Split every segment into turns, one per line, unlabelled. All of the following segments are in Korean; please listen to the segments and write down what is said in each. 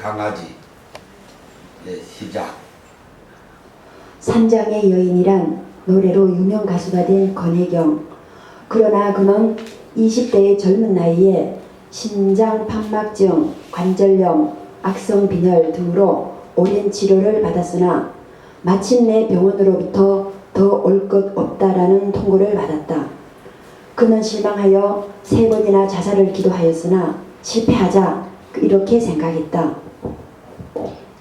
강아지. 시작.
산장의 여인이란 노래로 유명 가수가 된 권혜경. 그러나 그는 20대의 젊은 나이에 심장판막증, 관절염, 악성빈혈 등으로 오랜 치료를 받았으나 마침내 병원으로부터 더 올 것 없다라는 통보를 받았다. 그는 실망하여 3번이나 자살을 기도하였으나 실패하자 이렇게 생각했다.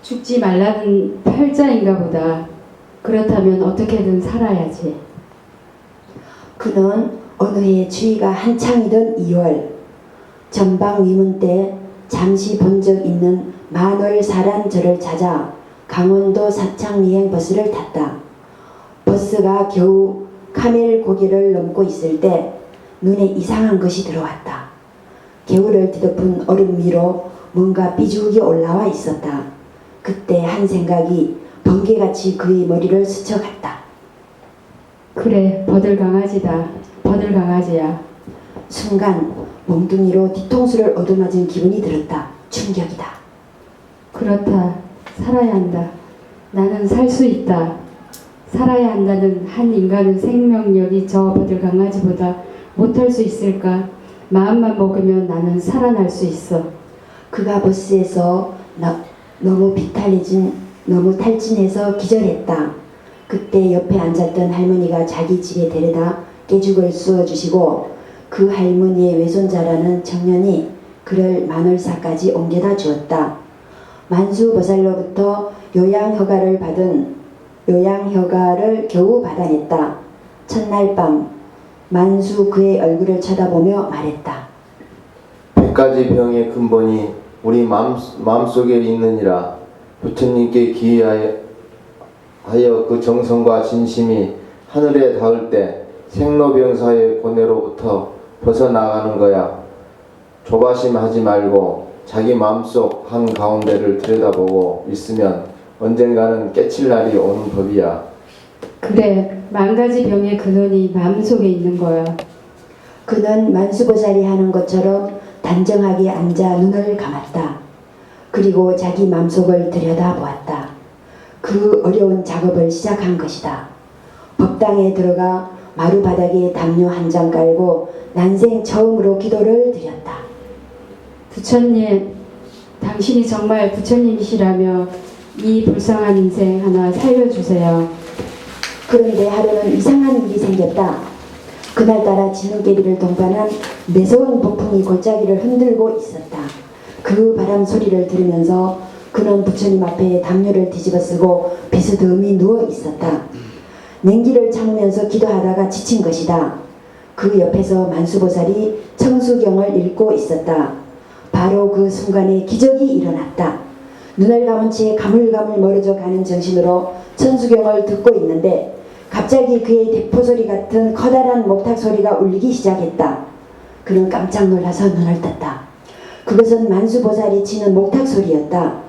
죽지 말라는 팔자인가 보다. 그렇다면 어떻게든 살아야지.
그는 어느 해 추위가 한창이던 2월 전방 위문 때 잠시 본 적 있는 만월사란절을 찾아 강원도 사창리행 버스를 탔다. 버스가 겨우 카멜 고개를 넘고 있을 때 눈에 이상한 것이 들어왔다. 겨울을 뒤덮은 얼음 위로 뭔가 삐죽이 올라와 있었다. 그때 한 생각이 번개같이 그의 머리를 스쳐갔다.
그래, 버들강아지다. 버들강아지야.
순간 몽둥이로 뒤통수를 얻어맞은 기분이 들었다. 충격이다.
그렇다. 살아야 한다. 나는 살 수 있다. 살아야 한다는 한 인간의 생명력이 저 버들강아지보다 못할 수 있을까? 마음만 먹으면 나는 살아날 수 있어.
그가 버스에서 너무 탈진해서 기절했다. 그때 옆에 앉았던 할머니가 자기 집에 데려다 깨죽을 쑤어주시고 그 할머니의 외손자라는 청년이 그를 만월사까지 옮겨다 주었다. 만수보살로부터 요양허가를 겨우 받아냈다. 첫날 밤 만수 그의 얼굴을 쳐다보며 말했다.
100가지 병의 근본이 우리 마음속에 있느니라. 부처님께 기하여 그 정성과 진심이 하늘에 닿을 때 생로병사의 고뇌로부터 벗어나가는 거야. 조바심하지 말고 자기 마음속 한가운데를 들여다보고 있으면 언젠가는 깨칠 날이 오는 법이야.
그래, 10,000가지 병의 근원이 마음속에 있는 거야.
그는 만수보살이 하는 것처럼 단정하게 앉아 눈을 감았다. 그리고 자기 마음속을 들여다보았다. 그 어려운 작업을 시작한 것이다. 법당에 들어가 마루바닥에 담요 한 장 깔고 난생 처음으로 기도를 드렸다.
부처님, 당신이 정말 부처님이시라며 이 불쌍한 인생 하나 살려주세요.
그런데 하루는 이상한 일이 생겼다. 그날따라 지눈깨비를 동반한 매서운 폭풍이 골짜기를 흔들고 있었다. 그 바람 소리를 들으면서 그는 부처님 앞에 담요를 뒤집어 쓰고 비스듬히 누워 있었다. 냉기를 참으면서 기도하다가 지친 것이다. 그 옆에서 만수보살이 청수경을 읽고 있었다. 바로 그 순간에 기적이 일어났다. 눈을 감은 채 가물가물 멀어져 가는 정신으로 천수경을 듣고 있는데 갑자기 그의 대포소리 같은 커다란 목탁 소리가 울리기 시작했다. 그는 깜짝 놀라서 눈을 떴다. 그것은 만수보살이 치는 목탁 소리였다.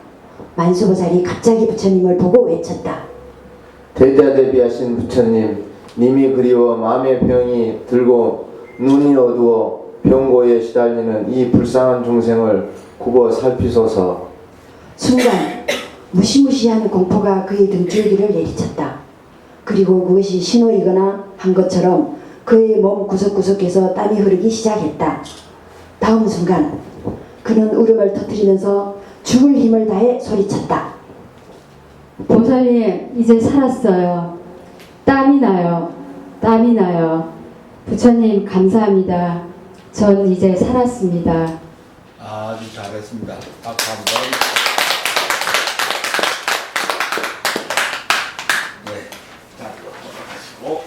만수보살이 갑자기 부처님을 보고 외쳤다.
대자대비하신 부처님, 님이 그리워 마음의 병이 들고 눈이 어두워 병고에 시달리는 이 불쌍한 중생을 굽어 살피소서.
순간 무시무시한 공포가 그의 등줄기를 내리쳤다. 그리고 그것이 신호이거나 한 것처럼 그의 몸 구석구석에서 땀이 흐르기 시작했다. 다음 순간 그는 울음을 터뜨리면서 죽을 힘을 다해 소리쳤다.
보살님, 이제 살았어요. 땀이 나요. 땀이 나요. 부처님 감사합니다. 전 이제 살았습니다.
아주 잘했습니다. 박수 한번. 네. 자, 돌아가시고.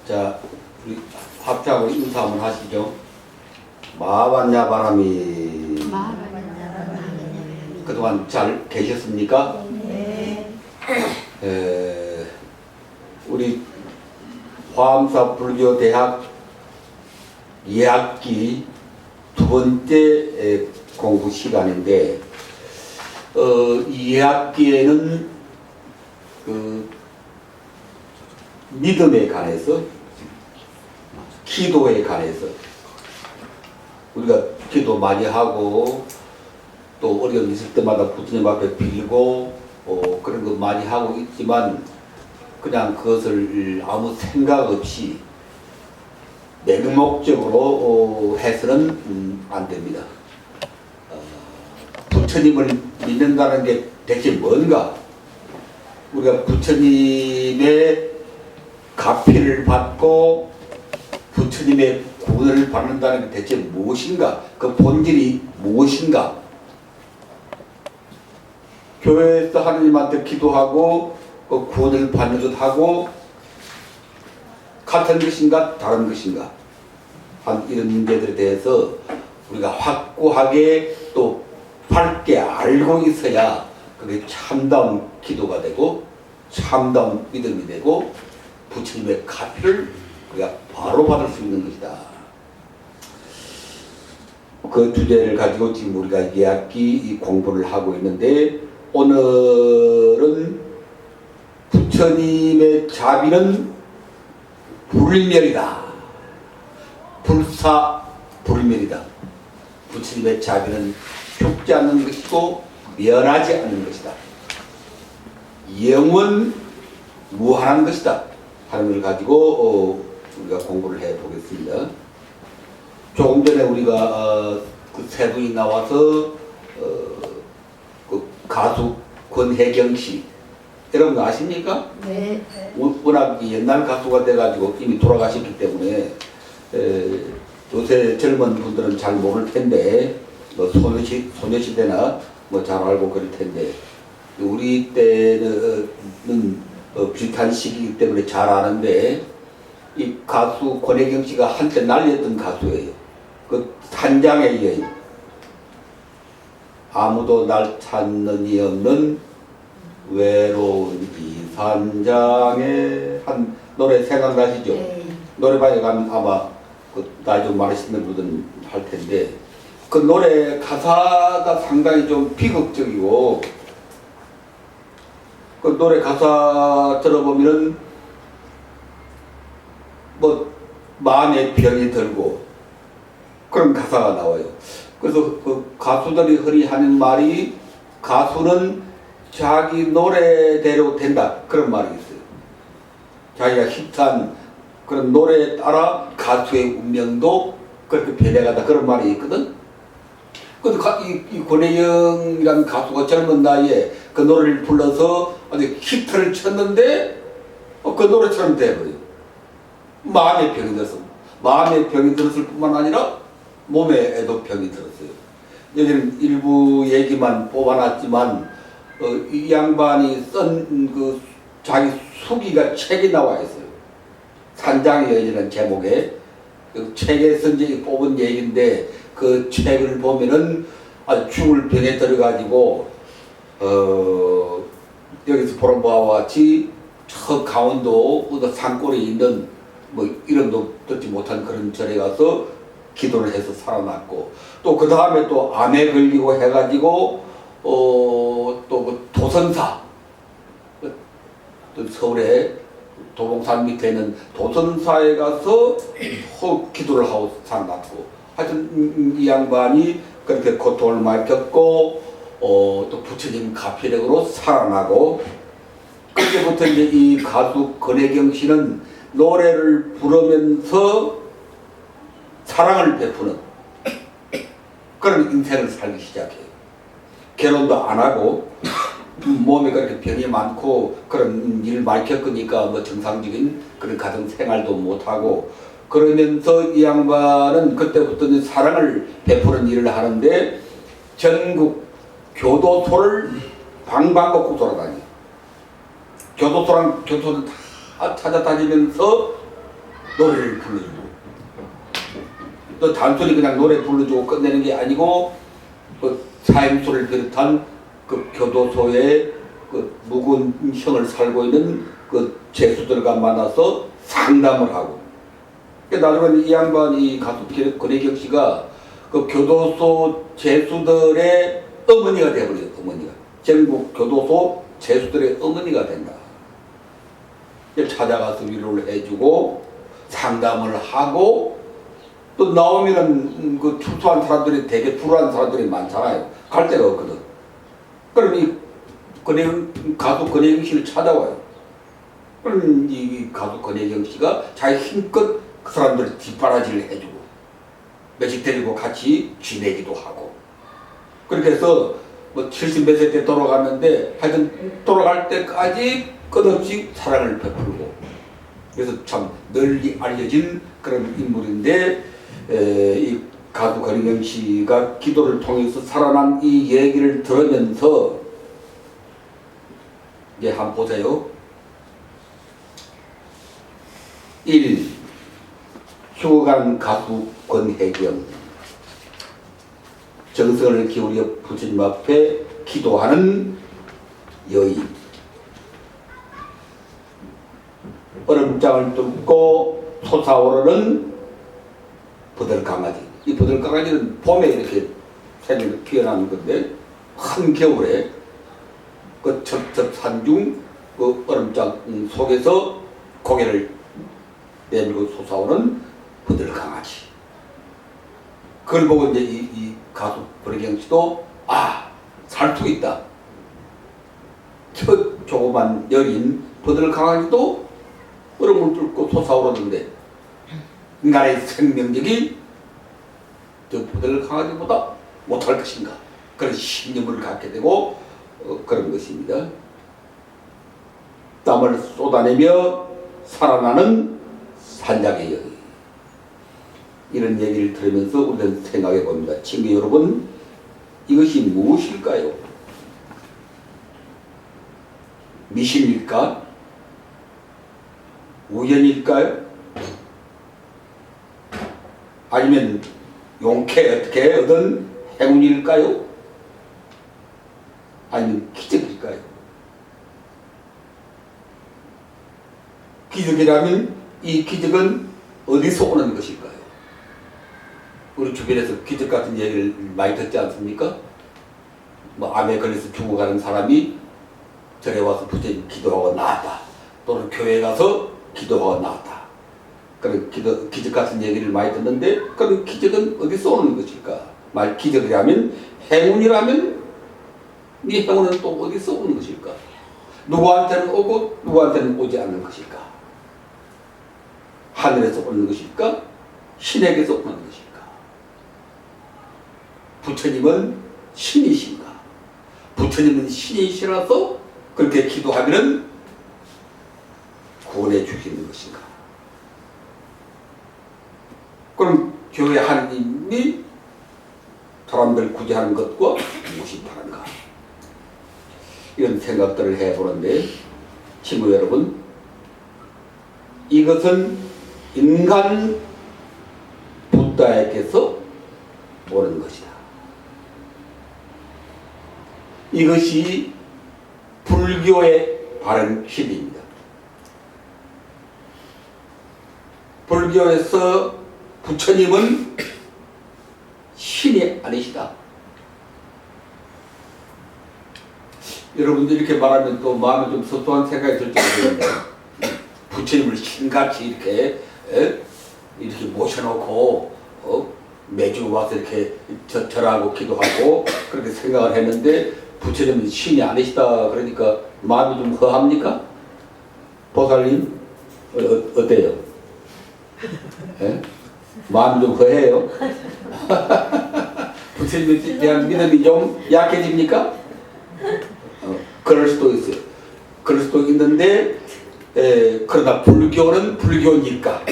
자, 우리 합작으로 인사 한번 하시죠. 마반야 바람이.
마하바냐
그동안 잘 계셨습니까?
네.
우리 화엄사 불교대학 2학기 두 번째 공부 시간인데, 이 2학기에는 그 믿음에 관해서, 기도에 관해서 우리가 기도 많이 하고 또 어려움 있을 때마다 부처님 앞에 빌고 그런 거 많이 하고 있지만, 그냥 그것을 아무 생각 없이 맹목적으로 해서는 안 됩니다. 부처님을 믿는다는 게 대체 뭔가? 우리가 부처님의 가피를 받고 부처님의 구원을 받는다는 게 대체 무엇인가? 그 본질이 무엇인가? 교회에서 하느님한테 기도하고 그 구원을 받는 듯하고 같은 것인가 다른 것인가 한 이런 문제들에 대해서 우리가 확고하게 또 밝게 알고 있어야 그게 참다운 기도가 되고 참다운 믿음이 되고 부처님의 가피를 우리가 바로 받을 수 있는 것이다. 그 주제를 가지고 지금 우리가 2학기 공부를 하고 있는데, 오늘은 부처님의 자비는 불멸이다. 불사불멸이다. 부처님의 자비는 죽지 않는 것이고 멸하지 않는 것이다. 영원 무한한 것이다 하는 걸 가지고 우리가 공부를 해 보겠습니다. 조금 전에 우리가 그 세 분이 나와서 그 가수 권혜경 씨, 여러분 아십니까?
네.
워낙 옛날 가수가 돼가지고 이미 돌아가셨기 때문에 요새 젊은 분들은 잘 모를 텐데, 뭐 소녀시대나 뭐 잘 알고 그럴 텐데, 우리 때는 비슷한 시기이기 때문에 잘 아는데, 이 가수 권혜경 씨가 한때 날렸던 가수예요. 그 산장의 여인, 아무도 날 찾는 이 없는 외로운 이 산장에 한 노래 생각나시죠?
네.
노래방에 가면 아마 그 나이 좀 많으시는 분들은 할 텐데, 그 노래 가사가 상당히 좀 비극적이고, 그 노래 가사 들어보면은 뭐 마음에 병이 들고 그런 가사가 나와요. 그래서 그 가수들이 흔히 하는 말이, 가수는 자기 노래대로 된다, 그런 말이 있어요. 자기가 히트한 그런 노래에 따라 가수의 운명도 그렇게 변해간다, 그런 말이 있거든. 근데 이 권혜영이라는 가수가 젊은 나이에 그 노래를 불러서 아주 히트를 쳤는데 그 노래처럼 돼버려요. 마음의 병이 들었어. 마음의 병이 들었을 뿐만 아니라 몸에도 병이 들었어요. 여기는 일부 얘기만 뽑아놨지만 이 양반이 쓴 그 자기 수기가 책이 나와 있어요. 산장의 여인이라는 제목의 그 책에서 이제 뽑은 얘기인데, 그 책을 보면은 아주 죽을 병에 들어가지고 여기서 보는 바와 같이 저 강원도 어느 산골에 있는 뭐 이름도 듣지 못한 그런 절에 가서 기도를 해서 살아났고, 또 그 다음에 또 암에 걸리고 해가지고 또 그 도선사, 또 서울에 도봉산 밑에 있는 도선사에 가서 기도를 하고 살아났고, 하여튼 이 양반이 그렇게 고통을 많이 겪고 또 부처님 가피력으로 살아나고, 그때부터 이제 이 가수 권혜경 씨는 노래를 부르면서 사랑을 베푸는 그런 인생을 살기 시작해요. 결혼도 안 하고 몸에 그렇게 병이 많고 그런 일을 많이 겪으니까 뭐 정상적인 그런 가정 생활도 못 하고, 그러면서 이 양반은 그때부터 사랑을 베푸는 일을 하는데, 전국 교도소를 방방곡곡 돌아다녀요. 교도소랑 교도소를 다 찾아다니면서 노래를 불러주고, 또 단순히 그냥 노래 불러주고 끝내는 게 아니고 그 사행소를 비롯한 그 교도소에 그 묵은 형을 살고 있는 그 죄수들과 만나서 상담을 하고, 나중에 이 양반이 가수 권혜경 씨가 그 교도소 죄수들의 어머니가 되어버려요. 어머니가 전국 교도소 죄수들의 어머니가 된다. 찾아가서 위로를 해주고 상담을 하고, 또 나오면은 그 투투한 사람들이 되게 불우한 사람들이 많잖아요. 갈 데가 없거든. 그럼 이 가수 권혜경 씨를 찾아와요. 그럼 이 가수 권혜경 씨가 자기 힘껏 그 사람들 뒷바라지를 해주고 며칠 데리고 같이 지내기도 하고, 그렇게 해서 뭐 70 몇 세 때 돌아갔는데 하여튼 돌아갈 때까지 끝없이 사랑을 베풀고, 그래서 참 널리 알려진 그런 인물인데, 이 가수 권혜경 씨가 기도를 통해서 살아난 이 얘기를 들으면서 이제 한번 보세요. 1. 휴가간 가수 권혜경. 정성을 기울여 부처님 앞에 기도하는 여인. 얼음장을 뚫고 솟아오르는 버들강아지. 이 버들강아지는 봄에 이렇게 새로 피어나는 건데, 한겨울에 그 첩첩산중 그 얼음장 속에서 고개를 내밀고 솟아오는 버들강아지. 그걸 보고 이제 이 가수 권혜경 씨도 살 수 있다. 저 조그만 여린 버들강아지도 얼음을 뚫고 솟아오르는데 인간의 생명력이 저 버들강아지보다 못할 것인가, 그런 신념을 갖게 되고 그런 것입니다. 땀을 쏟아내며 살아나는 산장의 여인. 이런 얘기를 들으면서 우리는 생각해 봅니다. 친구 여러분, 이것이 무엇일까요? 미신일까? 우연일까요? 아니면 용케 어떻게 얻은 행운일까요? 아니면 기적일까요? 기적이라면 이 기적은 어디서 오는 것일까요? 우리 주변에서 기적 같은 얘기를 많이 듣지 않습니까? 뭐 암에 걸려서 죽어가는 사람이 절에 와서 부처님 기도하고 나았다. 또는 교회 가서 기도하고 나았다. 그런 기적 같은 얘기를 많이 듣는데, 그럼 기적은 어디서 오는 것일까? 말 기적이라면, 행운이라면 이 행운은 또 어디서 오는 것일까? 누구한테는 오고 누구한테는 오지 않는 것일까? 하늘에서 오는 것일까? 신에게서 오는 것일까? 부처님은 신이신가? 부처님은 신이시라서 그렇게 기도하면 구원해 주시는 것인가? 그럼 교회 하느님이 사람들 구제하는 것과 무엇이 다른가? 이런 생각들을 해보는데, 친구 여러분, 이것은 인간 부다에게서 오는 것이다. 이것이 불교의 바른 신입니다. 불교에서 부처님은 신이 아니시다. 여러분들 이렇게 말하면 또 마음에 좀 섭섭한 생각이 들지 모르겠는데, 부처님을 신같이 이렇게 모셔놓고 매주 와서 이렇게 절하고 기도하고 그렇게 생각을 했는데, 부처님은 신이 아니시다 그러니까 마음이 좀 허합니까? 보살님 어때요? 예? 마음이 좀 허해요? 부처님에 대한 믿음이 좀 약해집니까? 그럴 수도 있어요. 그럴 수도 있는데, 그러나 불교는 불교니까,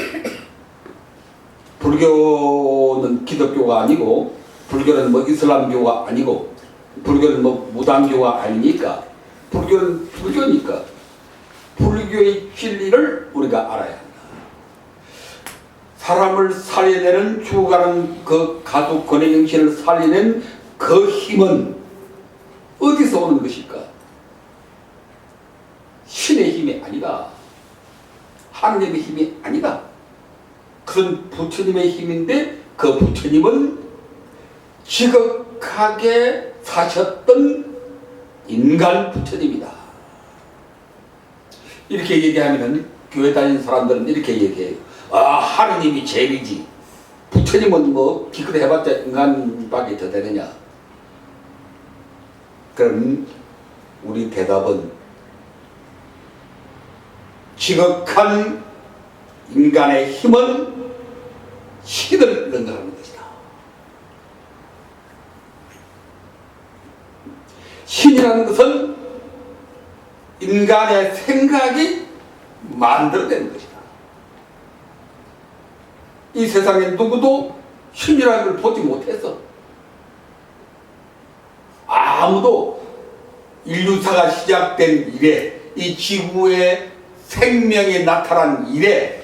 불교는 기독교가 아니고, 불교는 뭐 이슬람교가 아니고, 불교는 뭐 무당교가 아니니까, 불교는 불교니까 불교의 진리를 우리가 알아야 한다. 사람을 살려내는, 죽어가는 그 가수 권혜경 씨를 살려낸 그 힘은 어디서 오는 것일까? 신의 힘이 아니다. 하느님의 힘이 아니다. 그건 부처님의 힘인데 그 부처님은 지극하게 사셨던 인간 부처님이다. 이렇게 얘기하면은 교회 다니는 사람들은 이렇게 얘기해요. 아, 하느님이 제일이지. 부처님은 뭐 기껏 해봤자 인간밖에 더 되느냐. 그럼 우리 대답은 지극한 인간의 힘은 신을 능가하는 것이다. 신이라는 것은 인간의 생각이 만들어낸 것이다. 이 세상에 누구도 신이라는 걸 보지 못했어. 아무도 인류사가 시작된 이래, 이 지구에 생명이 나타난 이래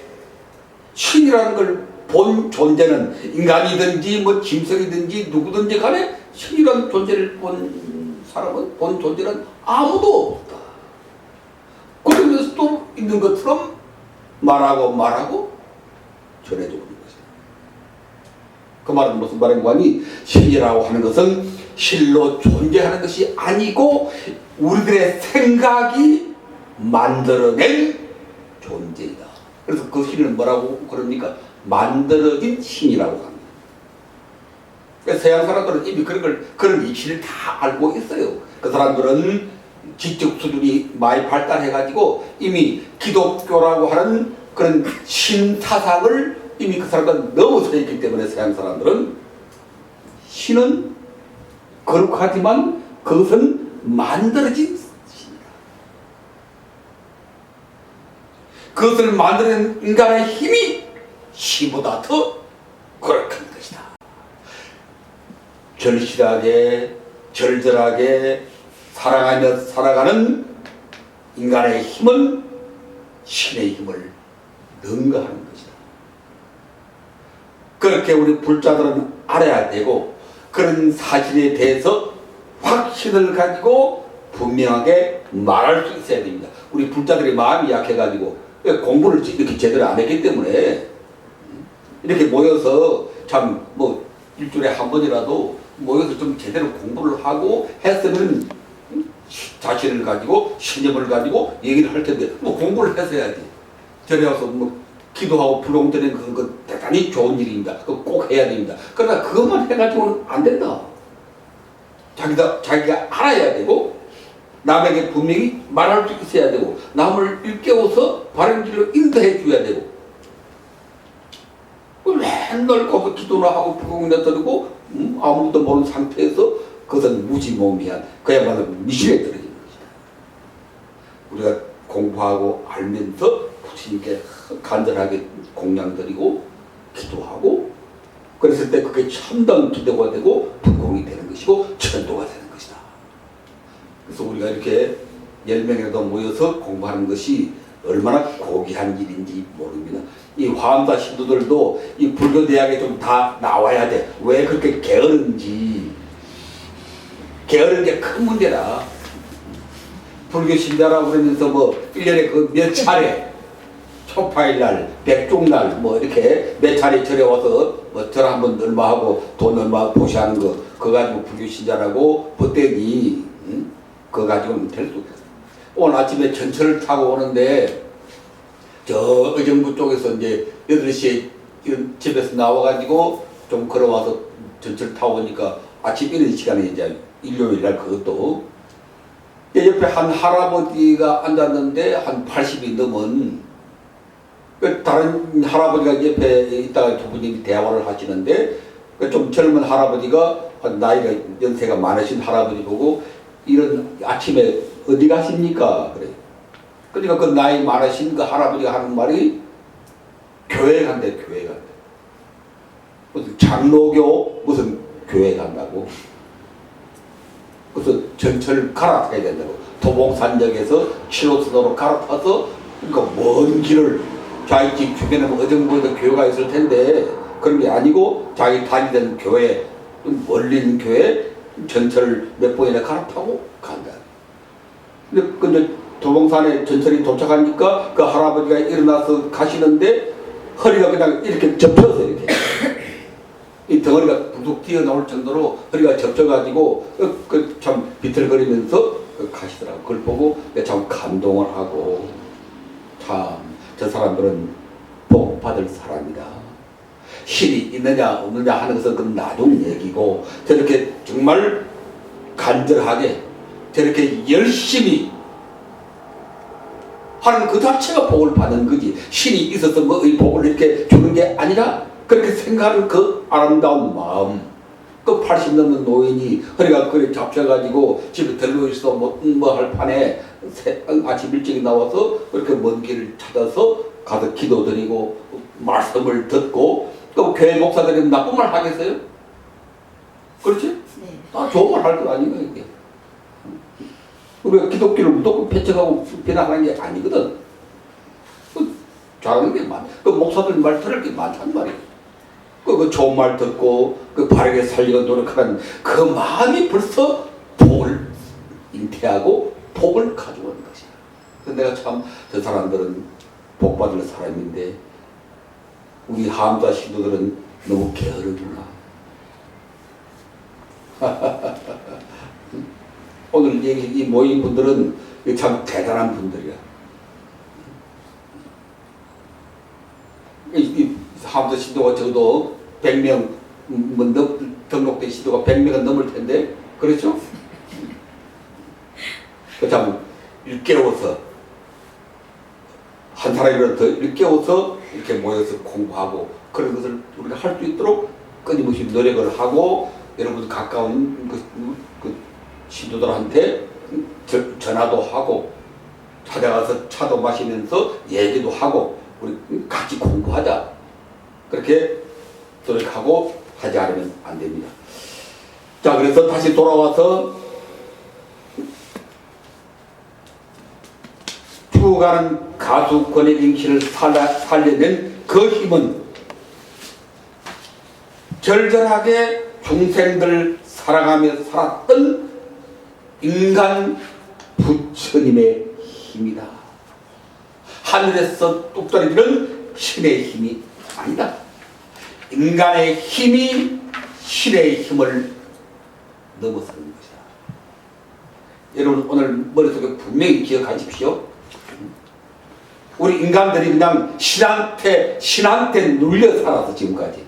신이라는 걸 본 존재는 인간이든지 뭐 짐승이든지 누구든지 간에 신이라는 존재를 본 사람은, 본 존재는 아무도 없다. 그러면서 또 있는 것처럼 말하고 전해주고 있는 것이다. 그 말은 무슨 말인가 하니 신이라고 하는 것은 실로 존재하는 것이 아니고 우리들의 생각이 만들어낸 존재이다. 그래서 그 신을 뭐라고 그럽니까? 만들어진 신이라고 합니다. 그래서 서양 사람들은 이미 그런 이치를 다 알고 있어요. 그 사람들은 지적 수준이 많이 발달해가지고 이미 기독교라고 하는 그런 신 사상을 이미 그 사람들은 넘어서 있기 때문에 서양 사람들은 신은 거룩하지만 그것은 만들어진 신이다. 그것을 만드는 인간의 힘이 신보다 더 거룩한 것이다. 절실하게 절절하게 사랑하며 살아가는 인간의 힘은 신의 힘을 능가하는 것이다. 그렇게 우리 불자들은 알아야 되고 그런 사실에 대해서 확신을 가지고 분명하게 말할 수 있어야 됩니다. 우리 불자들이 마음이 약해가지고 공부를 이렇게 제대로 안 했기 때문에 이렇게 모여서 참 뭐 일주일에 한 번이라도 모여서 좀 제대로 공부를 하고 했으면 자신을 가지고 신념을 가지고 얘기를 할 텐데 뭐 공부를 해서 해야지. 전에 와서 뭐 기도하고 불공 드리는 그거 대단히 좋은 일입니다. 그거 꼭 해야 됩니다. 그러나 그것만 해가지고는 안 된다. 자기가 알아야 되고 남에게 분명히 말할 수 있어야 되고 남을 일깨워서 바른 길로 인도해 줘야 되고 맨날 거기서 기도나 하고 불공이나 드리고 아무것도 모르는 상태에서 그것은 무지몽미한 그야말로 미신에 떨어지는 것이다. 우리가 공부하고 알면서 부처님께 간절하게 공양드리고 기도하고 그랬을 때 그게 참다운 기도가 되고 불공이 되는 것이고 천도가 되는 것이다. 그래서 우리가 이렇게 10명이라도 모여서 공부하는 것이 얼마나 고귀한 일인지 모릅니다. 이 화엄사 신도들도 이 불교대학에 좀 다 나와야 돼. 왜 그렇게 게으른지. 게으른 게 큰 문제다. 불교 신자라고 그러면서 뭐 1년에 그 몇 차례 초파일날, 백종날 뭐 이렇게 몇 차례 절에 와서 뭐 절 한번 얼마 하고 돈 얼마 보시하는 거 그거 가지고 불교 신자라고 벗대니 그거 가지고는 될 수 없어. 오늘 아침에 전철을 타고 오는데 저 의정부 쪽에서 이제 8시에 집에서 나와가지고 좀 걸어와서 전철 타고 오니까 아침 이른 시간에 이제 일요일날 그것도 옆에 한 할아버지가 앉았는데 한 80이 넘은 다른 할아버지가 옆에 있다가 두 분이 대화를 하시는데 좀 젊은 할아버지가 나이가 연세가 많으신 할아버지 보고 이런 아침에 어디 가십니까? 그래. 그러니까 그 나이 많으신 그 할아버지가 하는 말이 교회 간대, 교회 간대. 무슨 장로교 무슨 교회 간다고. 그래서 전철을 갈아타야 된다고. 도봉산역에서 7호선으로 갈아타서 그러니까 먼 길을 자기 집 주변에 어정부에도 교회가 있을 텐데 그런 게 아니고 자기 다니던 교회, 멀리 있는 교회 전철을 몇 번이나 갈아타고 간다. 근데 도봉산에 전철이 도착하니까 그 할아버지가 일어나서 가시는데 허리가 그냥 이렇게 접혀서 이렇게 이 덩어리가 뚝뚝 튀어나올 정도로 허리가 접혀가지고 참 비틀거리면서 가시더라고. 그걸 보고 참 감동을 하고 참 저 사람들은 복 받을 사람이다. 힘이 있느냐 없느냐 하는 것은 그건 나중 얘기고 저렇게 정말 간절하게 저렇게 열심히 하는 그 자체가 복을 받는 거지. 신이 있어서 뭐 이 복을 이렇게 주는 게 아니라 그렇게 생각하는 그 아름다운 마음. 그 80 넘는 노인이 허리가 그렇게 잡혀가지고 집에 들고 있어 뭐 할 판에 아침 일찍 나와서 그렇게 먼 길을 찾아서 가서 기도드리고 말씀을 듣고 그 교회 목사들이 나쁜 말 하겠어요? 그렇지?
네.
다 좋은 말 할 거 아닌가 이게. 우리가 기독교를 무조건 배척하고 비난하는 게 아니거든. 잘하는 게 많아. 그 목사들 말 들을 게 많단 말이야. 그 좋은 말 듣고 그 바르게 살려고 노력하는 그 마음이 벌써 복을 잉태하고 복을 가져오는 것이야. 그래서 내가 참 저 사람들은 복 받을 사람인데 우리 함자 신도들은 너무 게으르구나. 오늘 이 모인 분들은 참 대단한 분들이야. 이 함자 신도가 적어도 100명 등록된 신도가 100명은 넘을 텐데 그렇죠? 참 일깨워서 한 사람이라도 더 일깨워서 이렇게 모여서 공부하고 그런 것을 우리가 할 수 있도록 끊임없이 노력을 하고 여러분 가까운 그 신도들한테 전화도 하고 찾아가서 차도 마시면서 얘기도 하고 우리 같이 공부하자. 그렇게 노력하고 하지 않으면 안 됩니다. 자, 그래서 다시 돌아와서 죽어가는 가수 권혜경 씨를 살려낸 그 힘은 절절하게 중생들 사랑하며 살았던 인간 부처님의 힘이다. 하늘에서 뚝 떨어지는 신의 힘이 아니다. 인간의 힘이 신의 힘을 넘어서는 것이다. 여러분 오늘 머릿속에 분명히 기억하십시오. 우리 인간들이 그냥 신한테 눌려 살아서 지금까지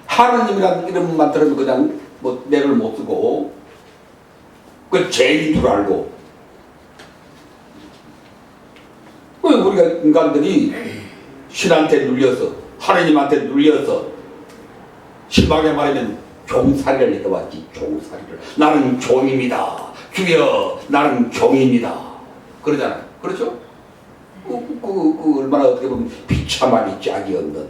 하느님이라는 이름만 들으면 그냥 뭐 내를 못 쓰고 그 죄인 줄 알고 우리가 인간들이 신한테 눌려서 하느님한테 눌려서 심하게 말하면 종살이를 해왔지. 종살이를. 나는 종입니다. 주여 나는 종입니다. 그러잖아요. 그렇죠? 그 얼마나 어떻게 보면 비참하니 짝이 없는.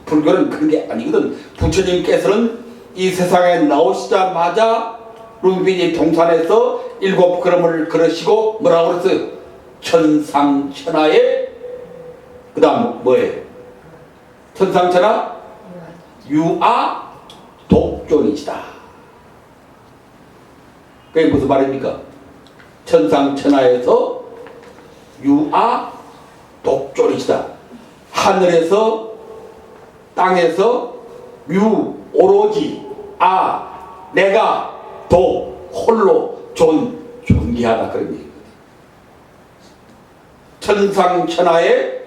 불교는 그런 게 아니거든. 부처님께서는 이 세상에 나오시자마자 룸비니 동산에서 7 걸음을 걸으시고 뭐라고 그랬어요? 천상천하에 그 다음 뭐예요? 천상천하 유아 독존이시다. 그게 무슨 말입니까? 천상천하에서 유아 독존이시다. 하늘에서 땅에서 유 오로지 아 내가 도 홀로 존귀하다 그런 얘기거든. 천상천하에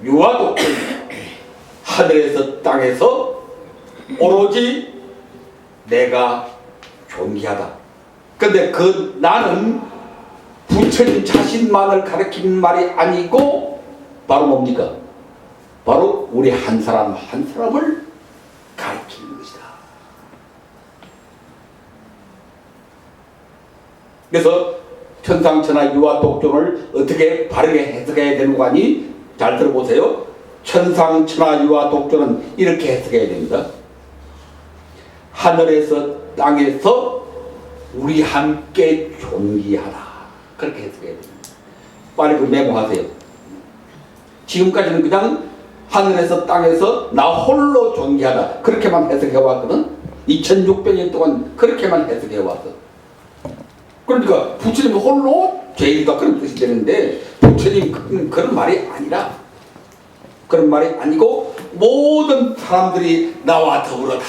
유아 독존 하늘에서 땅에서 오로지 내가 존귀하다. 근데 그 나는 부처님 자신만을 가리키는 말이 아니고 바로 뭡니까? 바로 우리 한 사람 한 사람을 가리키는 것이다. 그래서 천상천하 유아 독존을 어떻게 바르게 해석해야 되는 거 아니? 잘 들어보세요. 천상천하 유아 독존은 이렇게 해석해야 됩니다. 하늘에서 땅에서 우리 함께 존귀하다. 그렇게 해석해야 됩니다. 빨리 그 메모하세요. 지금까지는 그냥 하늘에서 땅에서 나 홀로 존귀하다. 그렇게만 해석해왔거든. 2600년 동안 그렇게만 해석해 왔어. 그러니까 부처님 홀로 죄인이다 그런 뜻이 되는데 부처님 그런 말이 아니라 그런 말이 아니고 모든 사람들이 나와 더불어 다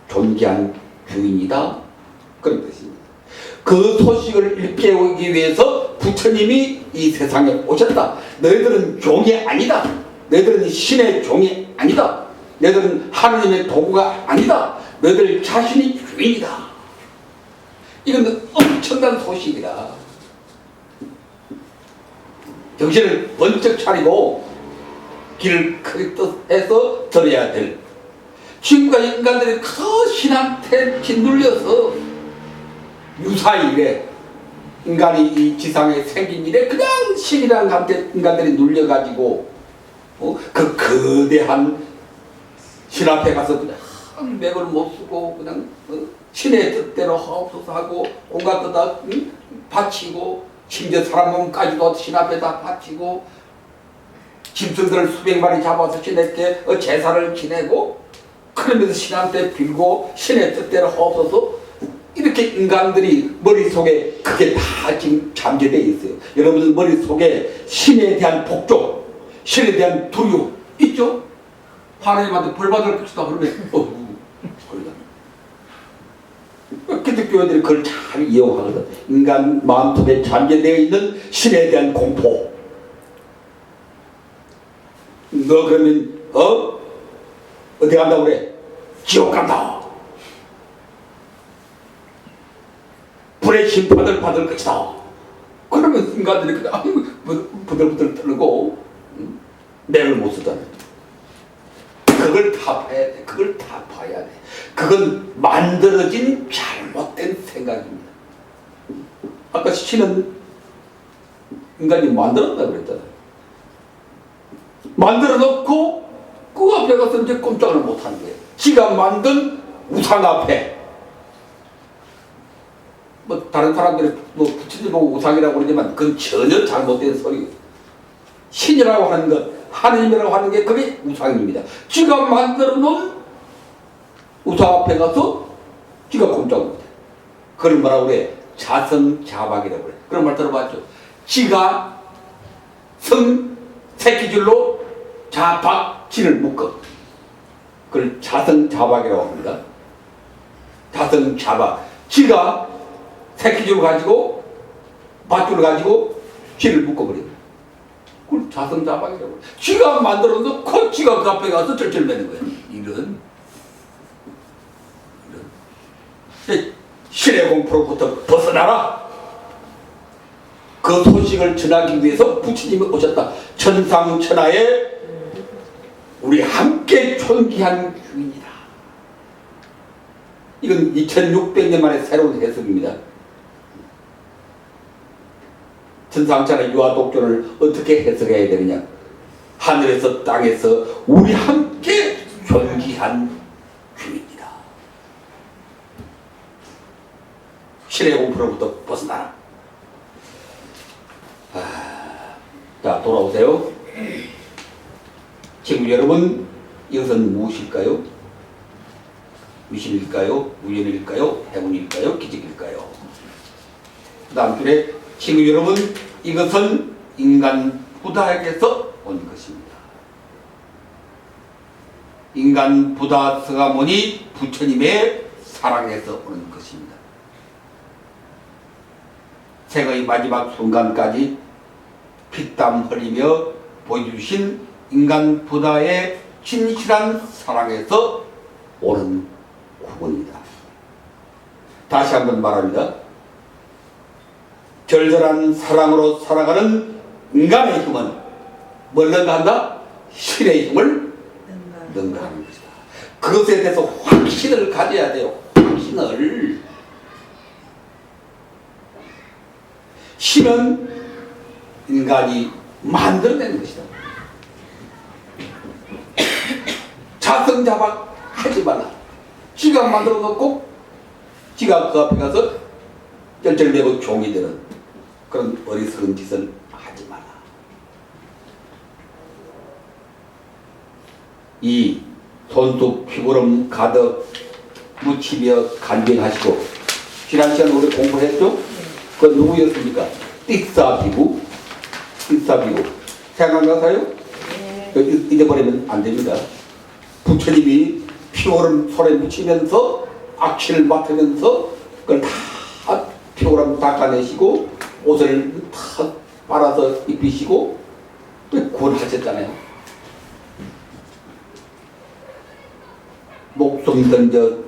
존귀한 주인이다 그런 뜻입니다. 그 소식을 일깨우기 위해서 부처님이 이 세상에 오셨다. 너희들은 종이 아니다. 너희들은 신의 종이 아니다. 너희들은 하느님의 도구가 아니다. 너희들 자신이 주인이다. 이건 엄청난 소식이다. 정신을 번쩍 차리고 길을 크게 떠서 들어야 될 지금까지 인간들이 그 신한테 짓눌려서 유사히 이래 인간이 이 지상에 생긴 이래 그냥 신이라는 한테 인간들이 눌려가지고 그 거대한 신 앞에 가서 그냥 맥을 못 쓰고 그냥 신의 뜻대로 하옵소서 하고 온갖 거다 바치고 심지어 사람 몸까지도 신 앞에 다 바치고 짐승들을 수백 마리 잡아서 신에게 제사를 지내고 그러면서 신한테 빌고 신의 뜻대로 하옵소서 이렇게 인간들이 머릿속에 그게 다 지금 잠재되어 있어요. 여러분들 머릿속에 신에 대한 복종, 신에 대한 두려움 있죠? 하나님한테 벌 받을 것이다 그러면 기독교인들이 그걸 잘 이용하거든. 인간 마음속에 잠재되어 있는 신에 대한 공포. 너 그러면 어디 간다고 그래? 지옥 간다. 불의 심판을 받을 것이다. 그러면 인간들이 그냥 부들부들 떨고 맥을 못 쓰잖아요. 그걸 다 봐야 돼. 그걸 다 봐야 돼. 그건 만들어진 잘못된 생각입니다. 아까 신은 인간이 만들었다고 그랬잖아요. 만들어 놓고 그 앞에 가서 이제 꼼짝을 못 하는 거예요. 지가 만든 우상 앞에 다른 사람들이 부처님 보고 우상이라고 그러지만 그건 전혀 잘못된 소리예요. 신이라고 하는 것, 하느님이라고 하는 게 그게 우상입니다. 지가 만들어 놓은 우상 앞에 가서 지가 꼼짝을 못해. 그걸 뭐라고 그래? 자성자박이라고 그래. 그런 말 들어봤죠? 지가 새끼줄로 자박진을 묶어. 그걸 자성자박이라고 합니다. 자성자박. 지가 새끼줄 가지고 밧줄을 가지고 쥐를 묶어버려요. 그걸 자성자박이라고 해요. 쥐가 만들어 놓고 쥐가 그 앞에 가서 절절매는 거예요. 이런 신의 공포로부터 벗어나라. 그 소식을 전하기 위해서 부처님이 오셨다. 천상천하에 우리 함께 존귀한 주인이다. 이건 2600년 만에 새로운 해석입니다. 천상천하 유아독존을 어떻게 해석해야 되느냐. 하늘에서 땅에서 우리 함께 존귀한 주인이다. 신의 공포로부터 벗어나라. 자, 돌아오세요. 지금 여러분, 이것은 무엇일까요? 위신일까요? 우연일까요? 행운일까요? 기적일까요? 그 다음 줄에 지금 여러분, 이것은 인간 부다에게서 온 것입니다. 인간 부다 서가모니 부처님의 사랑에서 오는 것입니다. 생의 마지막 순간까지 피땀 흘리며 보여주신 인간 부다의 진실한 사랑에서 오는 구원입니다. 다시 한번 말합니다. 절절한 사랑으로 살아가는 인간의 힘은 뭘 능가한다? 신의 힘을 능가하는 것이다. 그것에 대해서 확신을 가져야 돼요. 확신을. 신은 인간이 만들어낸 것이다. 자성자박 하지 말라. 지가 만들어 놓고 지가 그 앞에 가서 쩔쩔매고 종이 되는 그런 어리석은 짓을 하지 마라. 이 손수 피구름 가득 묻히며 간병하시고. 지난 시간 우리 공부했죠? 그 누구였습니까? 띠싸비구. 띠싸비구. 생각나세요? 잊어버리면 안 됩니다. 부처님이 피오름 손에 묻히면서 악취를 맡으면서 그걸 다 피오름 닦아내시고 옷을 다 빨아서 입히시고 또 구원하셨잖아요. 목숨들 저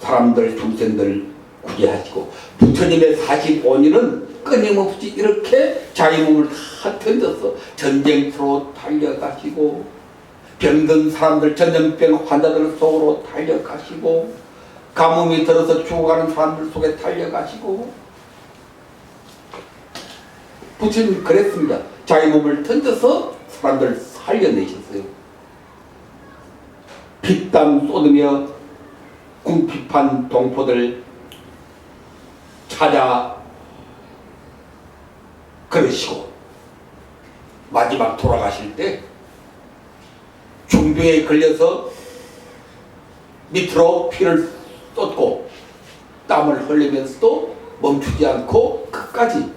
사람들 중생들 구제하시고 부처님의 45년은 끊임없이 이렇게 자기 몸을 다 던져서 전쟁터로 달려가시고 병든 사람들 전염병 환자들 속으로 달려가시고 가뭄이 들어서 죽어가는 사람들 속에 달려가시고 부처님 그랬습니다. 자기 몸을 던져서 사람들 살려내셨어요. 피땀 쏟으며 궁핍한 동포들 찾아 그러시고 마지막 돌아가실 때 중병에 걸려서 밑으로 피를 쏟고 땀을 흘리면서도 멈추지 않고 끝까지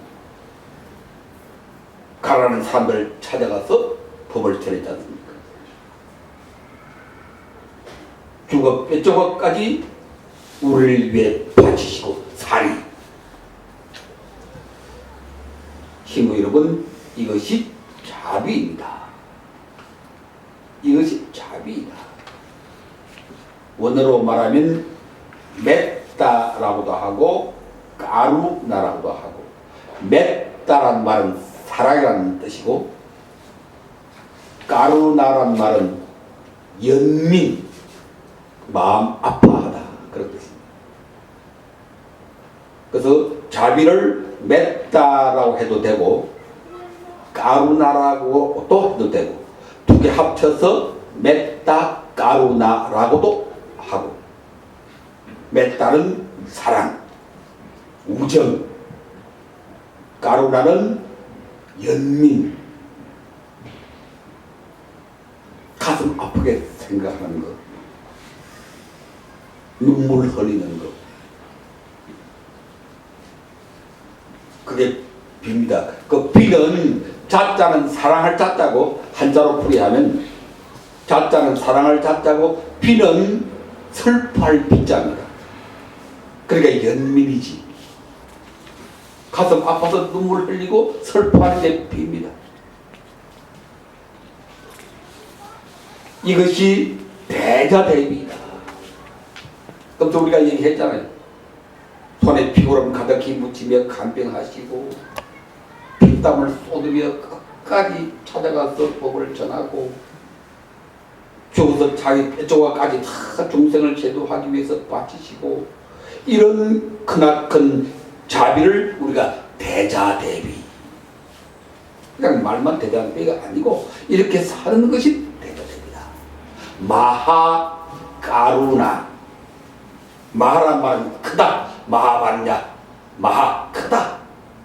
가라는 사람들 찾아가서 법을 전했지 않습니까? 죽어 뼈조각까지 우리를 위해 바치시고 살이. 친구 여러분, 이것이 자비입니다. 이것이 자비이다. 원어로 말하면 맺다라고도 하고 까루나라고도 하고, 맺다란 말은 사랑이라는 뜻이고 까루나란 말은 연민, 마음 아파하다 그런 뜻입니다. 그래서 자비를 맺다라고 해도 되고 까루나라고도 해도 되고 두 개 합쳐서 맺다 까루나라고도 하고, 맺다는 사랑, 우정, 까루나는 연민, 가슴 아프게 생각하는 것, 눈물 흘리는 것. 그게 비입니다. 그 비는 자자는 사랑할 자자고 한자로 풀이하면 자자는 사랑할 자자고 비는 슬퍼할 비자입니다. 그러니까 연민이지. 가슴 아파서 눈물 흘리고 슬퍼하는 게 비입니다. 이것이 대자대비이다. 그럼 또 우리가 얘기했잖아요. 손에 피고름 가득히 묻히며 간병하시고 피땀을 쏟으며 끝까지 찾아가서 법을 전하고 죽어서 자기 뼈조각까지 다 중생을 제도하기 위해서 바치시고, 이런 크나큰 자비를 우리가 대자대비, 그냥 말만 대자대비가 아니고 이렇게 사는 것이 대자대비다. 마하까루나, 마하란 말은 크다, 마하바냐, 마하 크다,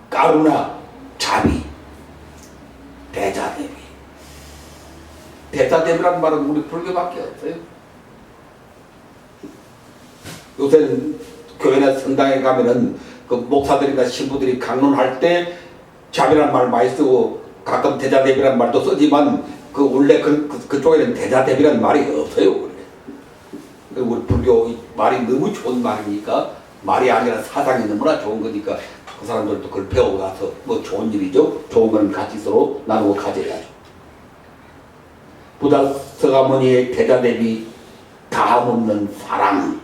까루나 자비, 대자대비. 대자대비란 말은 우리 불교밖에 없어요. 요새는 교회나 성당에 가면은 그 목사들이나 신부들이 강론할 때 자비란 말 많이 쓰고 가끔 대자대비란 말도 쓰지만 그 원래 그쪽에는 대자대비란 말이 없어요. 우리 불교 말이 너무 좋은 말이니까, 말이 아니라 사상이 너무나 좋은 거니까 그 사람들도 그걸 배우고 가서 뭐 좋은 일이죠. 좋은 건 같이 서로 나누고 가져야죠. 부다 서가모니의 대자대비, 다함없는 사랑,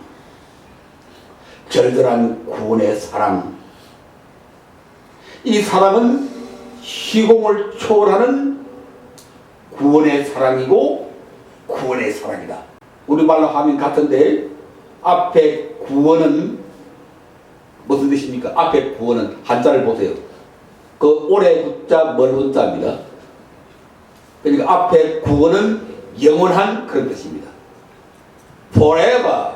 절절한 구원의 사랑. 이 사랑은 시공을 초월하는 구원의 사랑이고 구원의 사랑이다. 우리말로 하면 같은데 앞에 구원은 무슨 뜻입니까? 앞에 구원은 한자를 보세요. 그 오래 구자 먼 문자입니다. 그러니까 앞에 구원은 영원한 그런 뜻입니다. forever.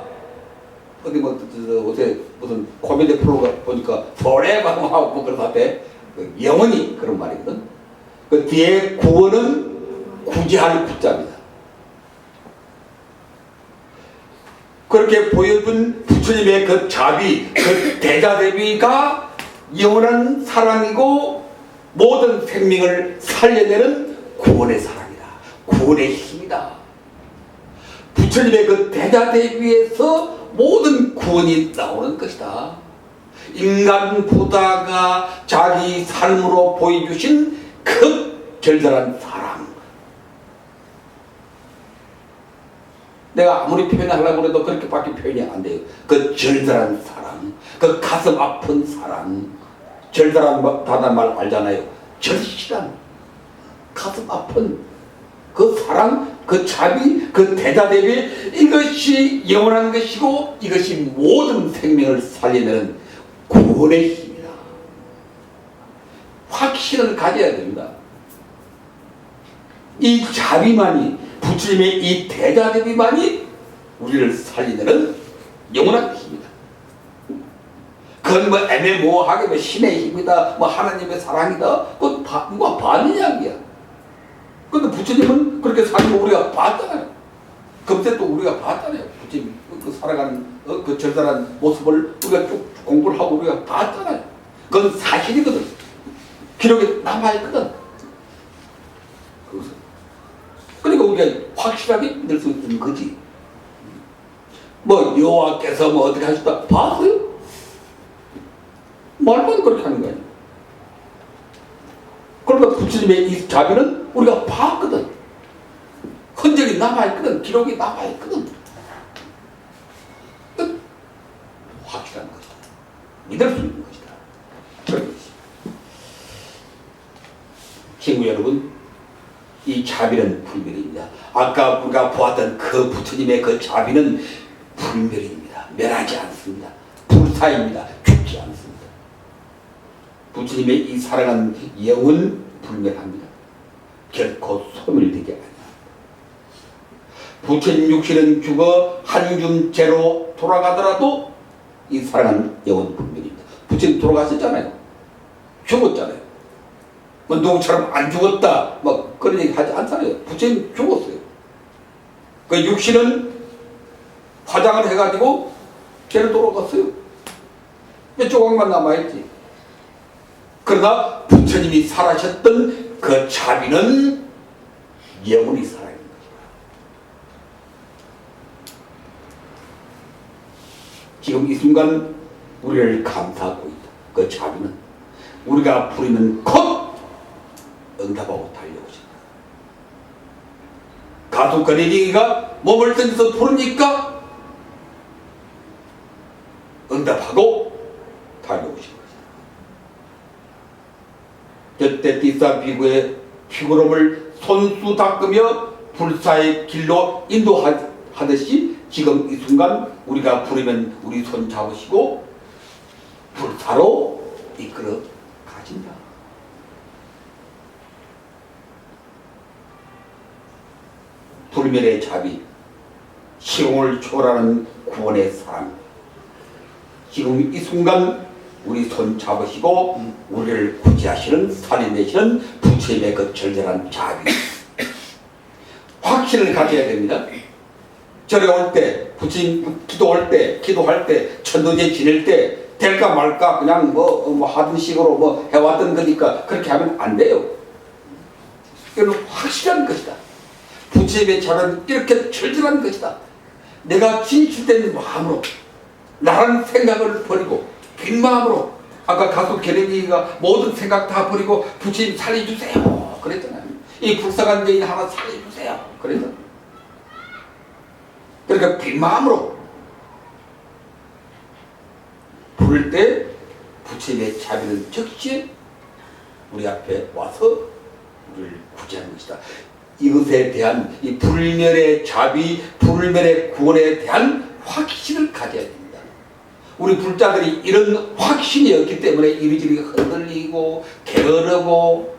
어디 뭐 어제 무슨 코미디 프로가 보니까 forever 하고 뭐 그런 앞에 영원히 그런 말이거든. 그 뒤에 구원은 구제할 구자입니다. 그렇게 보여준 부처 부처님의 그 자비, 그 대자대비가 영원한 사랑이고 모든 생명을 살려내는 구원의 사랑이다. 구원의 힘이다. 부처님의 그 대자대비에서 모든 구원이 나오는 것이다. 인간 부다가 자기 삶으로 보여주신 그 절절한 사랑. 내가 아무리 표현하려고 해도 그렇게밖에 표현이 안 돼요. 그 절절한 사랑, 그 가슴 아픈 사랑. 절절하다는 말 알잖아요. 절실한, 가슴 아픈 그 사랑, 그 자비, 그 대자대비, 이것이 영원한 것이고 이것이 모든 생명을 살려내는 구원의 힘이다. 확신을 가져야 됩니다. 이 자비만이, 부처님의 이 대자대비만이 우리를 살리는 영원한 힘이다. 그건 뭐 애매모호하게 뭐 신의 힘이다, 뭐 하나님의 사랑이다, 그건 누가 봤는 이야기야. 근데 부처님은 그렇게 사는 거 우리가 봤잖아요. 금세 또 우리가 봤잖아요. 부처님 그 살아가는 그 절절한 모습을 우리가 쭉 공부를 하고 우리가 봤잖아요. 그건 사실이거든. 기록에 남아있거든. 그러니까 우리가 확실하게 믿을 수 있는 거지. 뭐 여호와께서 뭐 어떻게 하셨다 봤어요? 말만 그렇게 하는 거예요. 그러니까 부처님의 이 자비는 우리가 봤거든. 흔적이 남아있거든. 기록이 남아있거든. 확실한 것이다. 믿을 수 있는 것이다. 그런 것이. 친구 여러분, 이 자비는 불멸입니다. 아까 우리가 보았던 그 부처님의 그 자비는 불멸입니다. 멸하지 않습니다. 불사입니다. 죽지 않습니다. 부처님의 이 사랑은 영은 불멸합니다. 결코 소멸되지 않습니다. 부처님 육신은 죽어 한줌제로 돌아가더라도 이 사랑은 영은 불멸입니다. 부처님 돌아가셨잖아요. 죽었잖아요. 뭐 누구처럼 안 죽었다 뭐 그런 얘기 하지 않잖아요. 부처님 죽었어요. 그 육신은 화장을 해가지고 걔를 돌아갔어요. 몇 조각만 남아있지. 그러나 부처님이 살아셨던 그 자비는 영원히 살아있는 것이다. 지금 이 순간 우리를 감사하고 있다. 그 자비는 우리가 부리는 컷 응답하고 달려오신다. 가수 거리기가 몸을 던져서 부르니까 응답하고 달려오신다. 저때 띠싸 비구의 피구름을 손수 닦으며 불사의 길로 인도하듯이 지금 이 순간 우리가 부르면 우리 손 잡으시고 불사로 이끌어 가신다. 불멸의 자비, 시공을 초월하는 구원의 사랑. 지금 이 순간 우리 손 잡으시고 우리를 구제하시는 살인내시는 부처님의 그 절절한 자비. 확신을 가져야 됩니다. 절에 올 때, 부처님 기도할 때, 천도제 지낼 때 될까 말까 그냥 뭐 하던 식으로 뭐 해왔던 거니까 그렇게 하면 안 돼요. 이건 확실한 것이다. 부처님의 자는 이렇게 절절한 것이다. 내가 진실된 마음으로 나란 생각을 버리고 빈 마음으로 아까 가수 게레니가 모든 생각 다 버리고 부처님 살려주세요 그랬잖아요. 이 불쌍한 여인 하나 살려주세요 그랬잖아요. 그러니까 빈 마음으로 부를 때 부처님의 자비는 즉시 우리 앞에 와서 우리를 구제하는 것이다. 이것에 대한 이 불멸의 자비, 불멸의 구원에 대한 확신을 가져야 됩니다. 우리 불자들이 이런 확신이 없기 때문에 이리저리 흔들리고 게으르고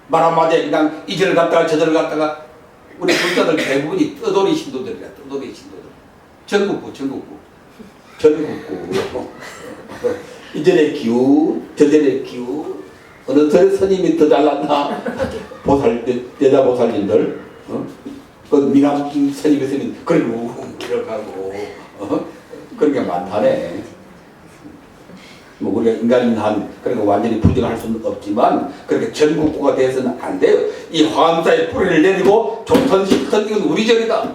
말 한마디에 그냥 이절 갔다가 저절 갔다가 우리 불자들 대부분이 떠돌이 신도들이라. 떠돌이 신도들. 전국구 이전의 기운 저전의 기운 어느 스님이 더 잘났나? 여자 보살님들, 그 미남 스님이 있으면 그리고 기억하고, 그런 게 많다네. 뭐 우리가 인간인 한 그러니까 완전히 부정할 수는 없지만 그렇게 전국구가 돼서는 안 돼요. 이 화엄사의 뿌리를 내리고 조선 실천 이건 우리 절이다.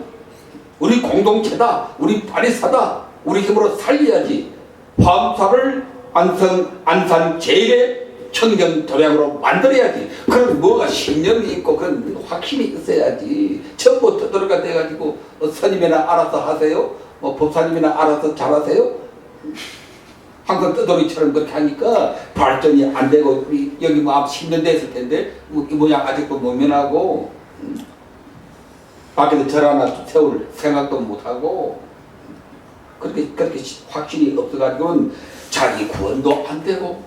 우리 공동체다. 우리 바리사다. 우리 힘으로 살려야지. 화엄사를 안산 제일의 청정 도량으로 만들어야지. 그런 뭐가 신념이 있고 그런 확신이 있어야지. 전부 떠들어가 돼가지고 스님이나 알아서 하세요. 법사님이나 알아서 잘하세요. 항상 떠돌이처럼 그렇게 하니까 발전이 안 되고 우리 여기 뭐 앞 10년 됐을 텐데 뭐 이 모양 아직도 못 면하고 밖에서 절 하나 세울 생각도 못하고 그렇게 확신이 없어가지고는 자기 구원도 안 되고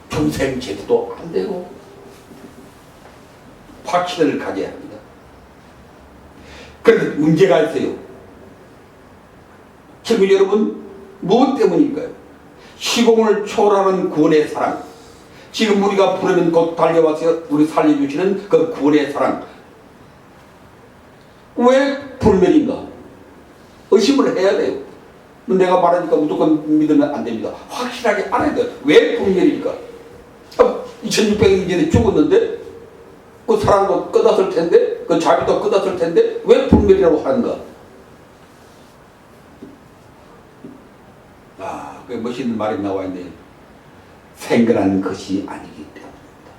중생 제도도 안 되고 확신을 가져야 합니다. 그런데 문제가 있어요. 친구 여러분, 무엇 때문일까요? 시공을 초월하는 구원의 사랑. 지금 우리가 부르면 곧 달려와서 우리 살려주시는 그 구원의 사랑. 왜 불멸인가? 의심을 해야 돼요. 내가 말하니까 무조건 믿으면 안 됩니다. 확실하게 알아야 돼요. 왜 불멸일까? 2600년 전에 죽었는데 그 사랑도 끝났을 텐데 그 자비도 끝났을 텐데 왜 불멸이라고 하는가? 그 멋있는 말이 나와 있네요. 생겨난 것이 아니기 때문입니다.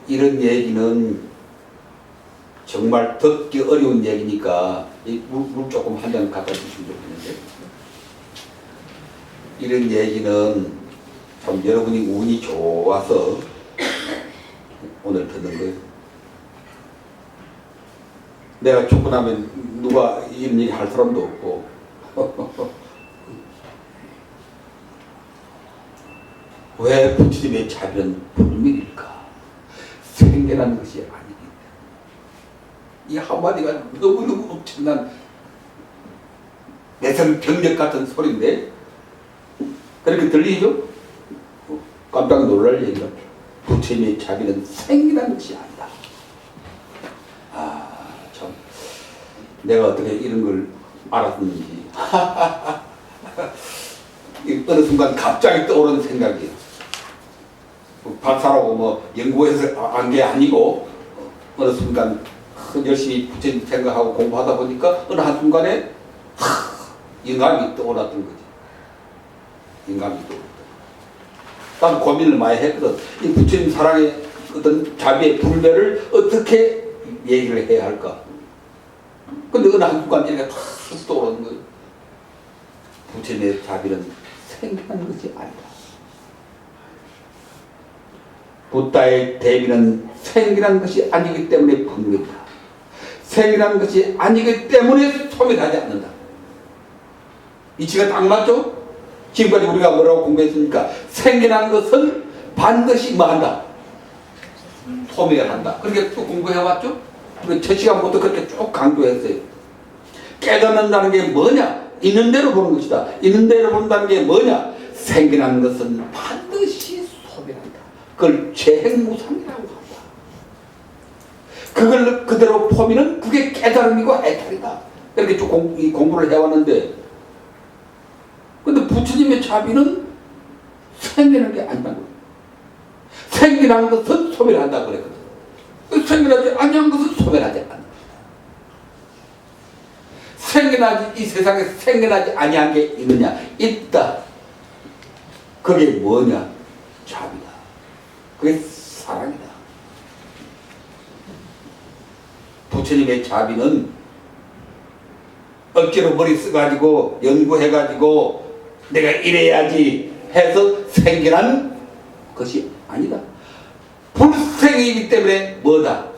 이런 얘기는 정말 듣기 어려운 얘기니까 물 조금 한 잔 갖다 주시면 좋겠는데, 이런 얘기는 참 여러분이 운이 좋아서 오늘 듣는 거예요. 내가 죽고 나면 누가 이런 얘기 할 사람도 없고 왜 부처님의 자비는 불멸일까? 생겨난 것이 아니기 때문에. 이 한마디가 너무너무 엄청난 내성 병력 같은 소리인데 그렇게 들리죠? 깜짝 놀랄 얘기가 부처님의 자비는 생겨난 것이 아니다. 참 내가 어떻게 이런 걸 알았는지 어느 순간 갑자기 떠오르는 생각이에요. 박사라고 뭐 연구해서 한 게 아니고 어느 순간 열심히 부처님 생각하고 공부하다 보니까 어느 한순간에 영감이 떠올랐던 거지. 영감이 떠올랐다. 난 고민을 많이 했거든. 이 부처님 사랑의 어떤 자비의 불멸을 어떻게 얘기를 해야 할까. 근데 어느 한순간 이렇게 탁 떠오르는 거예요. 부처님의 자비는 생겨난 것이 아니다. 부다의 대비는 생겨난 것이 아니기 때문에 분명이다. 생겨난 것이 아니기 때문에 소멸하지 않는다. 이치가 딱 맞죠? 지금까지 우리가 뭐라고 공부했습니까? 생겨난 것은 반드시 뭐한다? 소멸한다. 그렇게 또 공부해왔죠? 첫 시간부터 그렇게 쭉 강조했어요. 깨닫는다는 게 뭐냐? 있는 대로 보는 것이다. 있는 대로 본다는 게 뭐냐? 생겨난 것은 반드시 소멸한다. 그걸 재행무상이라고 한다. 그걸 그대로 포미는 그게 깨달음이고 해탈이다. 이렇게 쭉 공부를 해왔는데, 근데 부처님의 자비는 생겨난 게 아니란 거예요. 생겨난 것은 소멸한다 그랬거든. 생겨나지 아니한 것은 소멸하지 않는다. 이 세상에 생겨나지 아니한 게 있느냐? 있다. 그게 뭐냐? 자비다. 그게 사랑이다. 부처님의 자비는 억지로 머리 써가지고 연구해가지고 내가 이래야지 해서 생겨난 것이 아니다. 불생이기 때문에 뭐다?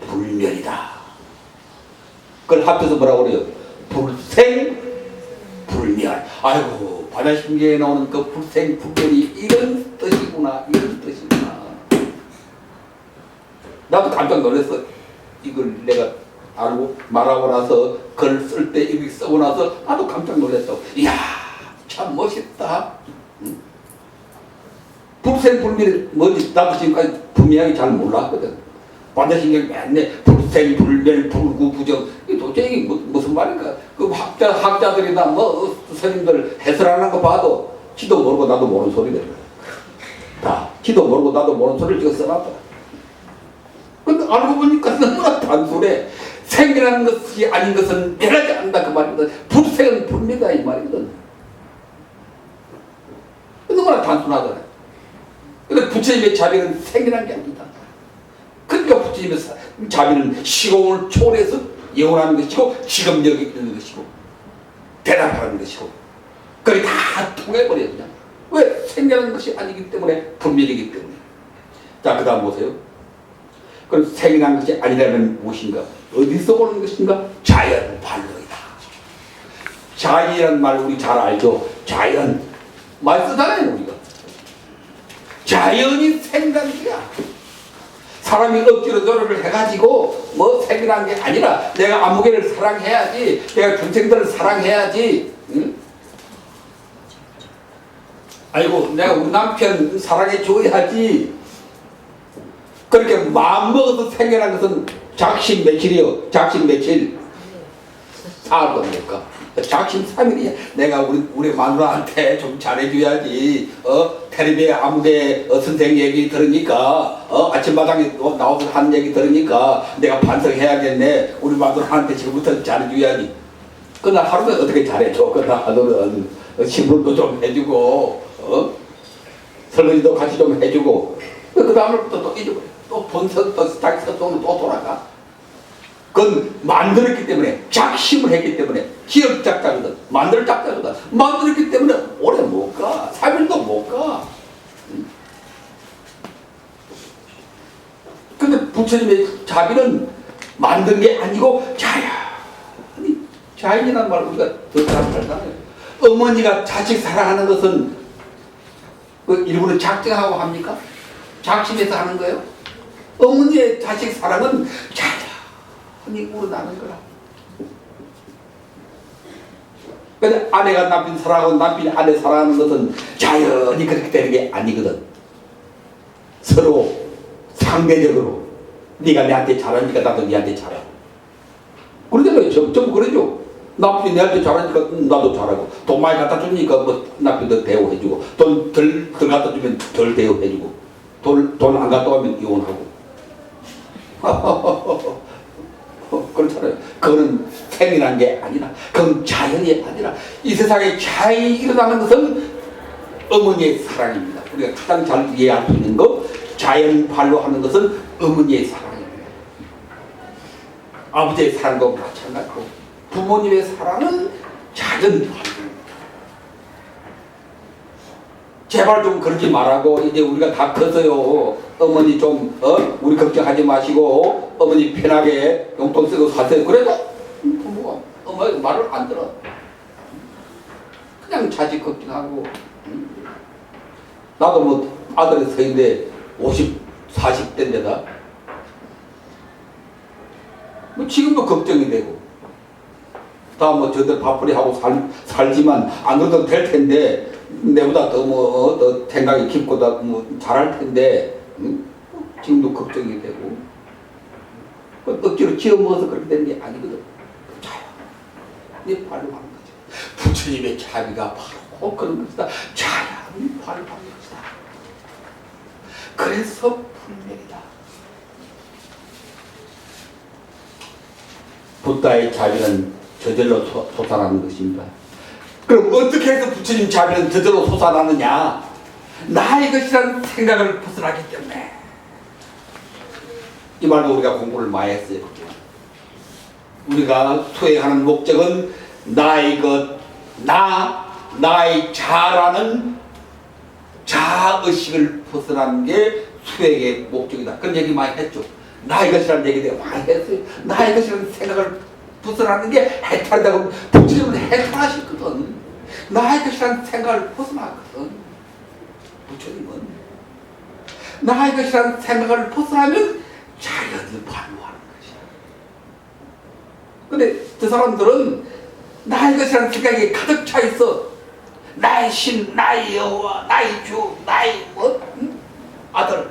불멸이다. 그걸 합쳐서 뭐라고 그래요? 불생, 불멸. 아이고, 바다신경에 나오는 그 불생, 불멸이 이런 뜻이구나, 이런 뜻이구나. 나도 깜짝 놀랐어. 이걸 내가 알고 말하고 나서 글 쓸 때 이렇게 쓰고 나서 나도 깜짝 놀랐어. 이야, 참 멋있다. 불생, 불멸이 뭔지 나도 지금까지 분명히 잘 몰랐거든. 바다신경 맨날 불생, 불멸, 불구, 부정. 이게 도대체 이게 무슨 무슨 말인가? 그 학자들이나 뭐 스님들 해설하는 거 봐도 지도 모르고 나도 모르는 소리들. 다 지도 모르고 나도 모르는 소리를 지금 써놨다. 근데 알고 보니까 너무나 단순해. 생이라는 것이 아닌 것은 변하지 않는다 그 말이거든. 불생은 불미다 이 말이거든. 너무나 단순하잖아요. 근데 부처님의 자비는 생이라는 게 아니다. 그러니까 부처님의 자비는 시공을 초월해서 영원한 것이고 지금 여기 있는 것이고 대답하는 것이고 그게 다 통해버려요 그냥. 왜? 생이라는 것이 아니기 때문에 불멸이기 때문에. 자, 그 다음 보세요. 그럼 생이라는 것이 아니라면 무엇인가? 어디서 오는 것인가? 자연 발로이다. 자연이라는 말 우리 잘 알죠? 자연 말 쓰잖아요 우리가. 자연이 생이라는 게야. 사람이 억지로 노력을 해가지고 뭐 생이라는 게 아니라 내가 아무개를 사랑해야지, 내가 동생들을 사랑해야지, 응? 아이고 내가 우리 남편 사랑해 줘야지. 그렇게 마음먹어서 생겨난 것은 작심 며칠이요. 작심 며칠. 사흘도 못 가. 작심 3일이야. 내가 우리 마누라한테 좀 잘해줘야지. 텔레비에 아무개 선생 얘기 들으니까 아침마당에 나와서 하는 얘기 들으니까 내가 반성해야겠네. 우리 마누라한테 지금부터 잘해줘야지. 그날 하루에 어떻게 잘해줘. 그날 하루는 신문도 좀 해주고 설거지도 같이 좀 해주고 그 다음부터 또 잊어버려. 또 본선 또 자기 선동으로 또 돌아가. 그건 만들었기 때문에 작심을 했기 때문에 기억 작자거든. 만들 작자거든. 만들었기 때문에 오래 못 가. 3일도 못 가. 근데 부처님의 자비는 만든 게 아니고 자연이. 자연이라는 말 우리가 더 잘 알잖아요. 어머니가 자식 사랑하는 것은 그 일부러 작정하고 합니까? 작심해서 하는 거예요? 어머니의 자식 사랑은 자연히 우러나는 거라. 근데 아내가 남편 사랑하고 남편이 아내 사랑하는 것은 자연히 그렇게 되는 게 아니거든. 서로 상대적으로 네가 내한테 잘하니까 나도 네한테 잘하고. 그러잖아요. 전부 그러죠. 남편이 내한테 잘하니까 나도 잘하고, 돈 많이 갖다 주니까 뭐 남편도 대우해주고, 돈 덜 갖다 주면 덜 대우해주고, 돈 안 갖다 오면 이혼하고. 그렇잖아요. 그거는 생이란 게 아니라, 그건 자연이 아니라, 이 세상에 자연이 일어나는 것은 어머니의 사랑입니다. 우리가 가장 잘 이해할 수 있는 거, 자연 발로 하는 것은 어머니의 사랑입니다. 아버지의 사랑도 마찬가지고, 부모님의 사랑은 자연 발로. 제발 좀 그러지 말라고. 이제 우리가 다 컸어요. 어머니 좀 우리 걱정하지 마시고 어머니 편하게 용돈 쓰고 사세요. 그래도 부모가 어머니 말을 안 들어. 그냥 자식 걱정하고. 나도 뭐 아들이 서인데 50, 40대인데다 뭐 지금도 걱정이 되고 다 뭐 저들 밥벌이 하고 살지만 안 그래도 될 텐데 내보다 더 더 생각이 깊고 더 뭐 잘할 텐데 지금도 걱정이 되고 억지로 지어 먹어서 그렇게 되는 게 아니거든. 자연이 발로 하는 거죠. 부처님의 자비가 바로 그런 것이다. 자연이 발로 하는 것이다. 그래서 불멸이다. 부다의 자비는 저절로 솟아나는 것입니다. 그럼 어떻게 해서 부처님 자비는 저절로 솟아나느냐? 나의 것이라는 생각을 벗어나기 때문에. 이 말도 우리가 공부를 많이 했어요. 우리가 수행하는 목적은 나의 것, 나의 자라는 자의식을 벗어나는 게 수행의 목적이다. 그런 얘기 많이 했죠. 나의 것이라는 얘기 내가 많이 했어요. 나의 것이라는 생각을 벗어나는 게 해탈이다. 부처님은 해탈하셨거든. 나의 것이라는 생각을 벗어나거든. 부처님은 나의 것이라는 생각을 벗어나면 자연을 반모하는 것이야. 근데 저 사람들은 나의 것이라는 생각이 가득 차 있어. 나의 신, 나의 여호와, 나의 주, 나의 뭐 아들.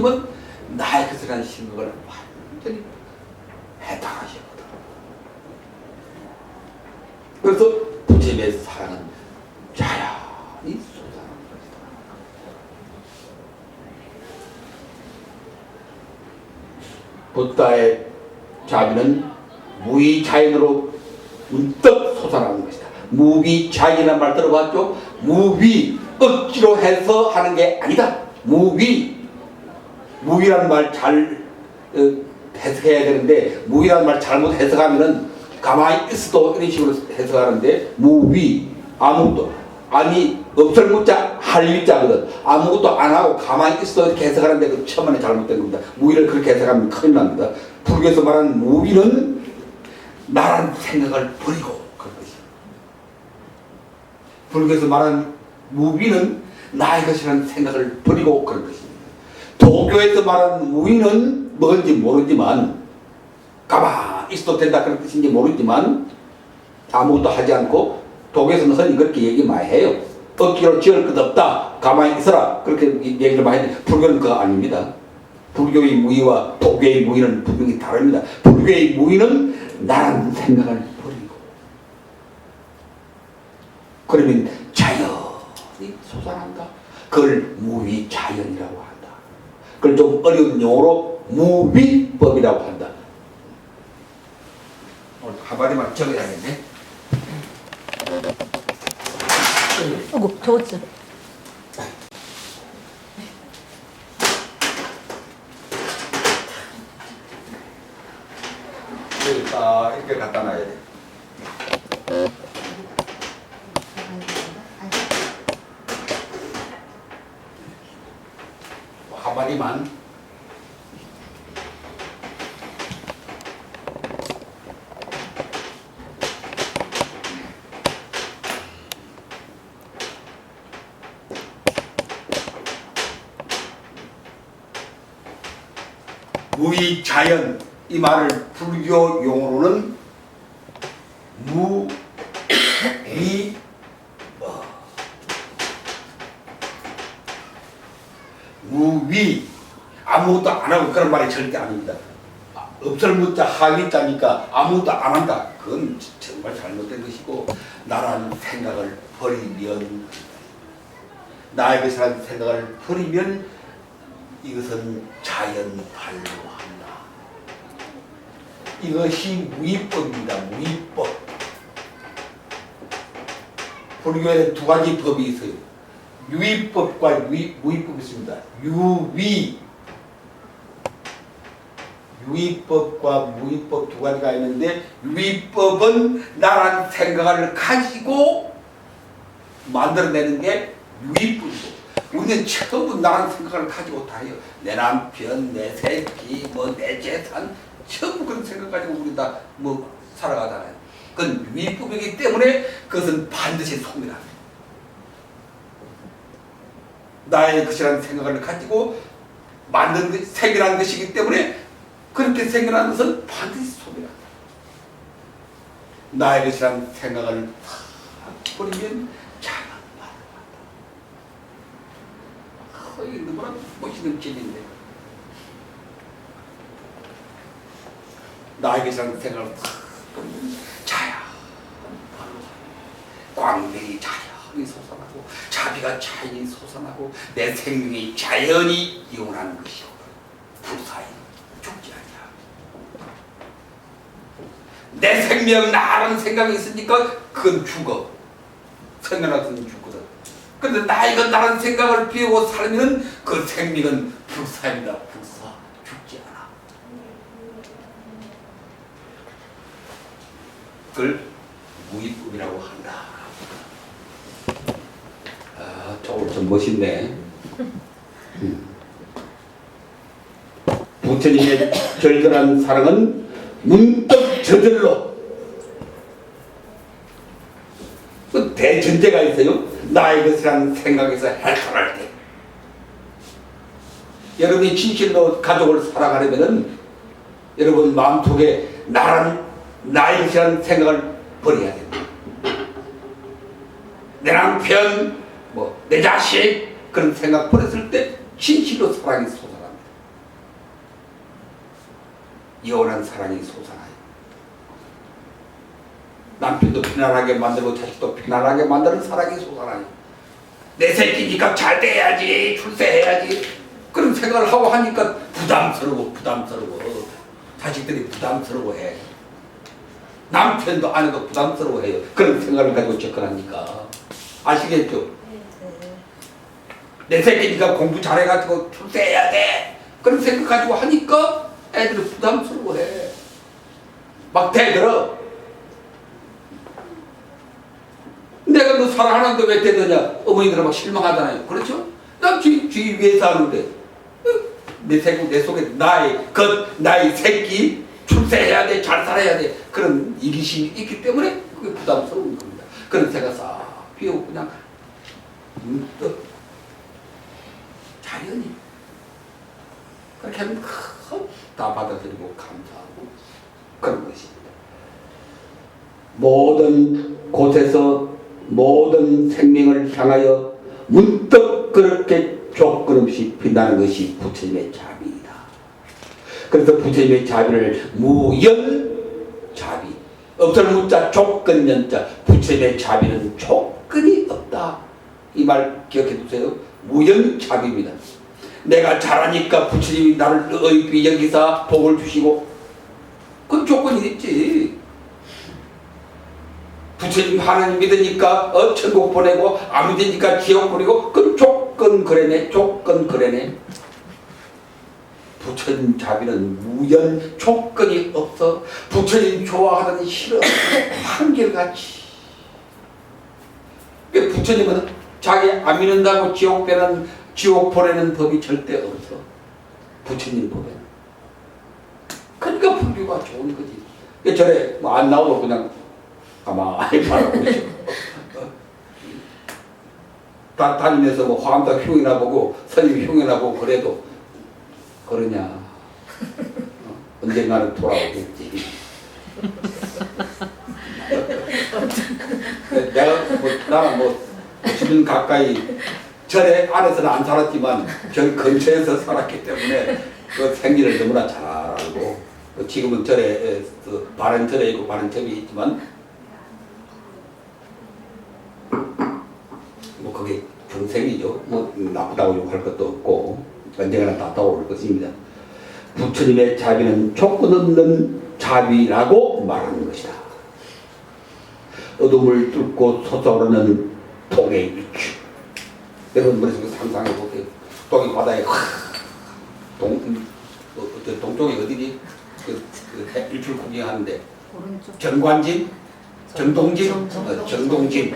부처님은 나의 것이라는 생각을 완전히 해탈하셨거든. 그래서 부처님의 사랑은 자연히 솟아나는 것이다. 부다의 자비는 무위자연으로 문득 솟아나는 것이다. 무위자연이라는 말 들어봤죠? 무위, 억지로 해서 하는 게 아니다. 무위라는 말 잘 해석해야 되는데, 무위라는 말 잘못 해석하면은 가만히 있어도 이런 식으로 해석하는데, 무위, 아무것도 아니 없을 무자 할 위자거든. 아무것도 안 하고 가만히 있어도 이렇게 해석하는데 그 처음에 잘못된 겁니다. 무위를 그렇게 해석하면 큰일 납니다. 불교에서 말하는 무위는 나란 생각을 버리고 그런 것이야. 불교에서 말하는 무위는 나의 것이라는 생각을 버리고 그런 것입니다. 도교에서 말하는 무위는 뭔지 모르지만, 가만히 있어도 된다 그런 뜻인지 모르지만 아무것도 하지 않고, 도교에서는 흔히 그렇게 얘기 많이 해요. 억지로 지을 것 없다, 가만히 있어라, 그렇게 얘기를 많이 해요. 불교는 그거 아닙니다. 불교의 무위와 도교의 무위는 분명히 다릅니다. 불교의 무위는 나란 생각을 버리고, 그러면 자연이 솟아난다. 그걸 무위자연이라고 한다. 그걸 좀 어려운 용어로 무위법이라고 한다. 오늘 한마디만 적어야겠네.
어구, 더웠죠.
여기 딱 이렇게 갖다 놔야 돼. 한마디만. 무위자연, 이 말을 불교 용어로는 무위, 아무것도 안 하고 그런 말이 절대 아닙니다. 없을 무자 하위자니까 아무것도 안 한다. 그건 정말 잘못된 것이고, 나라는 생각을 버리면, 나의 것이라는 생각을 버리면 이것은 자연발로 한다. 이것이 무위법입니다. 무위법. 불교에는 두 가지 법이 있어요. 유위법과 무위법이 있습니다. 유위법과 무위법 두 가지가 있는데, 유위법은 나란 생각을 가지고 만들어내는 게 유위법이고, 우리는 전부 나란 생각을 가지고 다 해요. 내 남편, 내 새끼, 내 재산, 전부 그런 생각 가지고 우리 다 살아가잖아요. 그건 유위법이기 때문에 그것은 반드시 소멸합니다. 나의 것이라는 생각을 가지고 만든 것, 생겨난 것이기 때문에 그렇게 생겨난 것은 반드시 소멸한다. 나의 것이라는 생각을 버리면 자연발로 한다. 이게 너무나 멋있는 진리인데, 나의 것이라는 생각을 버리면 자연발로 광명이 자연히 솟아나고, 자비가 자연히 솟아나고, 내 생명이 자연히 이혼하는 것이요, 불사히 죽지 않냐. 내 생명 나라는 생각이 있으니까 그건 죽어. 생명하서는 죽거든. 그런데 나이가 나라는 생각을 비우고 살면 그 생명은 불사입니다. 불사, 죽지 않아. 그걸 무위법이라고 한다. 좀 멋있네. 부처님의 절절한 사랑은 문득 저절로, 그 대전제가 있어요. 나의 것이라는 생각에서 해탈할 때, 여러분이 진실로 가족을 사랑하려면은 여러분 마음속에 나의 것이라는 생각을 버려야 됩니다. 내 남편, 내 자식, 그런 생각 버렸을 때 진실로 사랑이 솟아납니다. 영원한 사랑이 솟아나요. 남편도 편안하게 만들고 자식도 편안하게 만드는 사랑이 솟아나요. 내 새끼니까 잘 돼야지, 출세해야지, 그런 생각을 하고 하니까 부담스러워. 자식들이 부담스러워해. 남편도 아내도 부담스러워해요. 그런 생각을 가지고 접근하니까. 아시겠죠? 내 새끼니까 공부 잘해가지고 출세해야 돼, 그런 생각 가지고 하니까 애들이 부담스러워해. 막 대들어. 내가 너 사랑하는데 왜 대드냐? 어머니들은 막 실망하잖아요. 그렇죠? 난 쥐 위해서 하는데 내 새끼, 내 속에 나의 새끼 출세해야 돼, 잘 살아야 돼, 그런 이기심이 있기 때문에 그게 부담스러운 겁니다. 그런 생각 싹 비우고 그냥 문득 자연히 그렇게 하면 다 받아들이고 감사하고 그런 것입니다. 모든 곳에서 모든 생명을 향하여 문득 그렇게 조건 없이 빛나는 것이 부처님의 자비이다. 그래서 부처님의 자비를 무연자비, 없을 무자 조건연자, 부처님의 자비는 조건이 없다. 이 말 기억해 두세요. 무연자비입니다. 내가 잘하니까 부처님이 나를 의비 여기서 복을 주시고, 그건 조건이 있지. 부처님 하나님 믿으니까 천국 보내고, 안 믿으니까 지옥 보내고, 그건 조건 그래네. 부처님 자비는 무연 조건이 없어. 부처님 좋아하는 싫어 한결같이. 부처님은 자기 안 믿는다고 지옥 보내는 법이 절대 없어. 부처님 법에는. 그러니까 불교가 좋은 거지. 전에 안 나오고 그냥 가만히 바라보고 있어. 다니면서 뭐 화암다 흉이나 보고 스님 흉이나 보고 그래도 그러냐. 언젠가는 돌아오겠지. 나는 주변 가까이 절에 안에서는 안 살았지만 절 근처에서 살았기 때문에 그 생리를 너무나 잘 알고, 지금은 절에 바른 절에 있고 바른 점이 있지만 그게 평생이죠. 나쁘다고 욕할 것도 없고 언젠가는 다 떠오를 것입니다. 부처님의 자비는 조건 없는 자비라고 말하는 것이다. 어둠을 뚫고 솟아오르는 동의 일출. 여러분 머릿속에 상상해 보세요. 동이 바다에 동쪽이 어디지? 일출 구경하는데 정관진? 정동진? 정동진.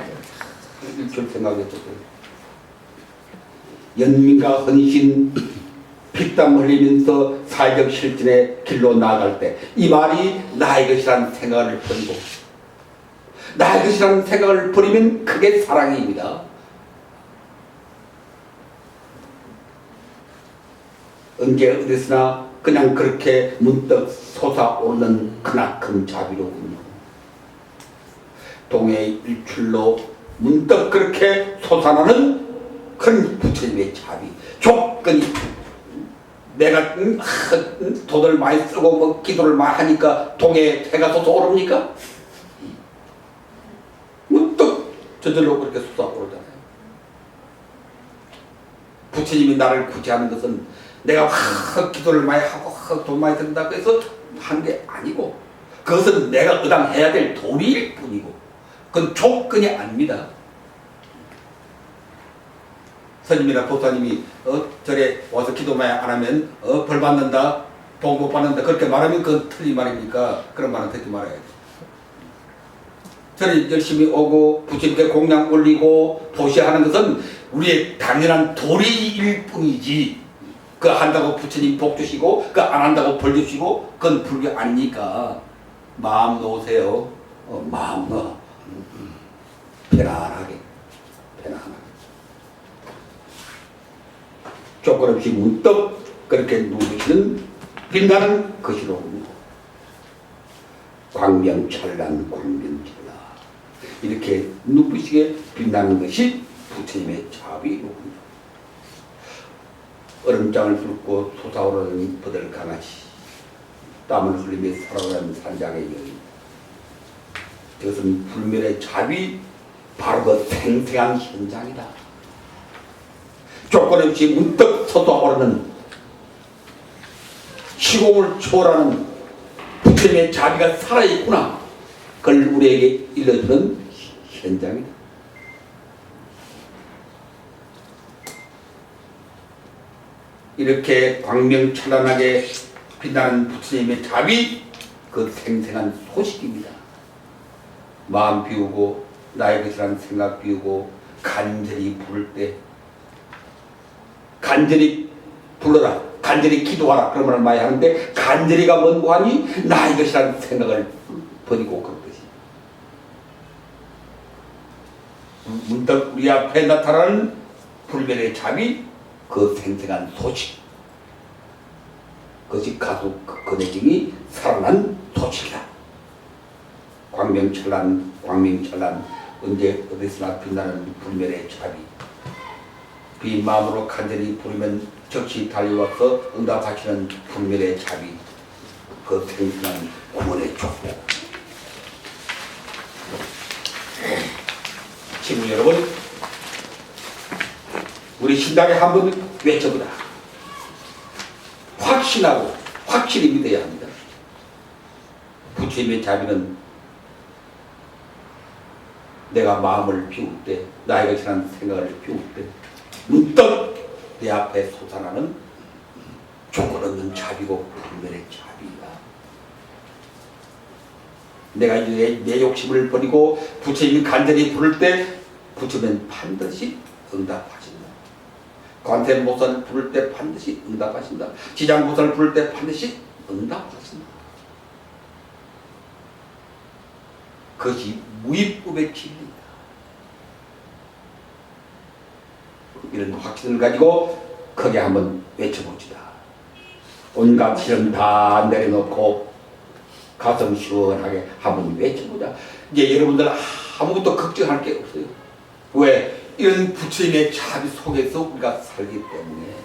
일출 생각했죠. 연민과 헌신, 피땀 흘리면서 사회적 실천의 길로 나아갈 때 이 말이 나의 것이라는 생각을 버리고, 나의 것이라는 생각을 버리면 그게 사랑입니다. 언제 어디서나 그냥 그렇게 문득 솟아오르는 크나큰 자비로군요. 동해의 일출로 문득 그렇게 솟아나는 큰 부처님의 자비. 조건이 내가 돈을 많이 쓰고 기도를 많이 하니까 동해에 해가 솟아오릅니까? 문득 저절로 그렇게 솟아오르잖아요. 부처님이 나를 구제하는 것은 내가 기도를 많이 하고 돈 많이 든다고 해서 한 게 아니고, 그것은 내가 의당해야 될 도리일 뿐이고, 그건 조건이 아닙니다. 스님이나 보살님이 절에 와서 기도 많이 안 하면 벌 받는다, 복 못 받는다, 그렇게 말하면 그건 틀린 말이니까 그런 말은 듣지 말아야지. 절에 열심히 오고 부처님께 공양 올리고 보시하는 것은 우리의 당연한 도리일 뿐이지, 그거 한다고 부처님 복 주시고 그거 안 한다고 벌 주시고 그건 불교 아니니까 마음 놓으세요. 마음 놓아. 편안하게. 조건 없이 문득 그렇게 누르시는 빛나는 것이로군요. 광명찬란 광명찬란, 이렇게 눈부시게 빛나는 것이 부처님의 자비로군요. 얼음장을 뚫고 솟아오르는 버들강아지, 땀을 흘리며 살아가는 산장의 여인. 이것은 불멸의 자비, 바로 그 생생한 현장이다. 조건 없이 문득 솟아오르는 시공을 초월하는 부처님의 자비가 살아있구나. 그걸 우리에게 일러주는 현장이다. 이렇게 광명찬란하게 빛나는 부처님의 자비, 그 생생한 소식입니다. 마음 비우고 나의 것이라는 생각 비우고 간절히 부를 때, 간절히 불러라, 간절히 기도하라 그런 말을 많이 하는데, 간절히가 뭔고 하니 나의 것이라는 생각을 버리고 그런 것이 문득 우리 앞에 나타나는 불멸의 자비, 그 생생한 소식, 그것이 가수 근혜증이 살아난 소식이다. 광명찬란, 광명찬란, 언제 어디서나 빛나는 불멸의 자비. 빈 마음으로 간절히 부르면 즉시 달려와서 응답하시는 불멸의 자비, 그 생생한 구원의 촉구. 친구 여러분, 우리 신당에 한번 외쳐보라. 확신하고 확실히 믿어야 합니다. 부처님의 자비는 내가 마음을 비울 때, 나의 것이라는 생각을 비울 때 문득 내 앞에 솟아나는 조건 없는 자비고 불멸의 자비이다. 내가 내 욕심을 버리고 부처님이 간절히 부를 때 부처님은 반드시 응답하신다. 관세음보살 부를 때 반드시 응답하신다. 지장보살 부를 때 반드시 응답하신다. 그것이 무입법의 진리다. 이런 확신을 가지고 크게 한번 외쳐봅시다. 온갖 시험 다 내려놓고 가슴 시원하게 한번 외쳐보자. 이제 여러분들 아무것도 걱정할 게 없어요. 왜? 이런 부처님의 자비 속에서 우리가 살기 때문에,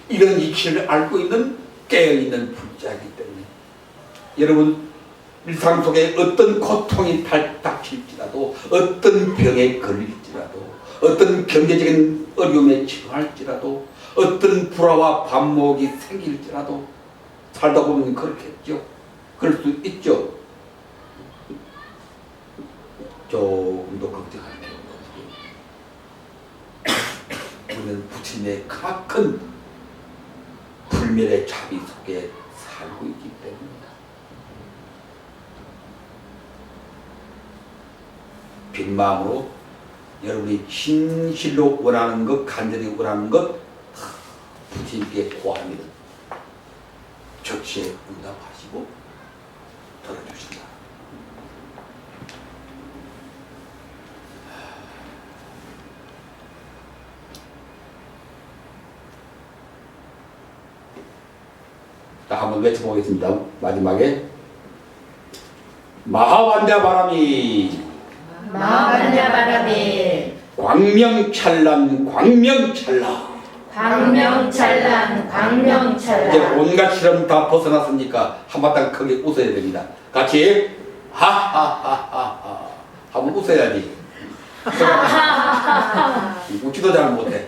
이런 이치를 알고 있는 깨어있는 불자이기 때문에, 여러분 일상 속에 어떤 고통이 닥칠지라도, 어떤 병에 걸릴지라도, 어떤 경제적인 어려움에 처할지라도, 어떤 불화와 반목이 생길지라도 살다 보면 그렇겠죠. 그럴 수 있죠. 조금도 걱정할 게 없어요. 우리는 부처님의 크나큰 불멸의 자비 속에 살고 있기 때문입니다. 빈 마음으로 여러분이 진실로 원하는 것, 간절히 원하는 것 부처님께 고하면 즉시 응답하시고 들어주신다. 자, 한번 외쳐보겠습니다. 마지막에 마하반자바람이
마하반자바람이
광명찬란 광명찬란.
광명찬란 광명찬란.
이제 온갖 시험 다 벗어났으니까 한바탕 크게 웃어야 됩니다. 같이 하하하하하 한번 웃어야지. 웃지도 잘 못해.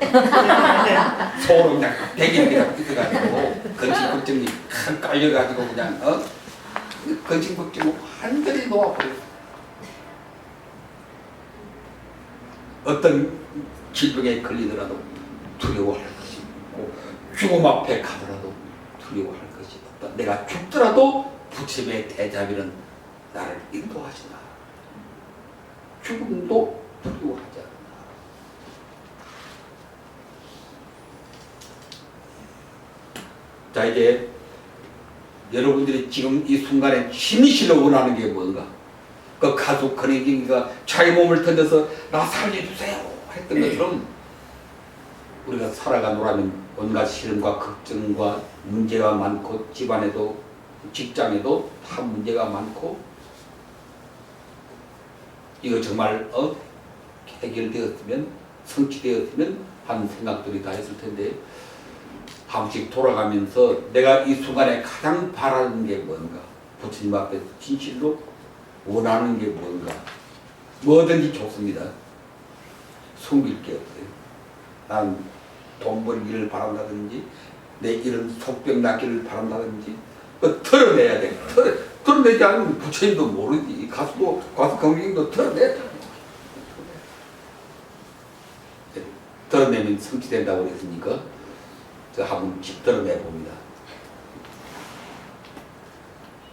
서로 그냥 대기를 그냥 있어가지고 건칭걱정이 큰 깔려가지고 그냥 건칭걱정 완전히 놓아버렸어. 어떤 질병에 걸리더라도 두려워할 것이 없고, 죽음 앞에 가더라도 두려워할 것이 없다. 내가 죽더라도 부처님의 대자비는 나를 인도하신다. 죽음도 두려워하지 않는다. 자, 이제 여러분들이 지금 이 순간에 진실로 원하는 게 뭔가? 그 가수 근혜경이가 자기 몸을 던져서 나 살려주세요 했던 것처럼 우리가 살아가노라면 온갖 시련과 걱정과 문제가 많고, 집안에도 직장에도 다 문제가 많고, 이거 정말 해결되었으면, 성취되었으면 하는 생각들이 다 했을 텐데, 번씩 돌아가면서 내가 이 순간에 가장 바라는 게 뭔가, 부처님 앞에서 진실로 원하는 게 뭔가, 뭐든지 좋습니다. 숨길 게 없어요. 난 돈 벌기를 바란다든지 내 이런 속병 낫기를 바란다든지 털어내야 돼. 털어내지 않으면 부처님도 모르지. 가수 경쟁도 털어내야 돼. 털어내면 성취된다고 그랬으니까 제가 한번 집 털어내 봅니다.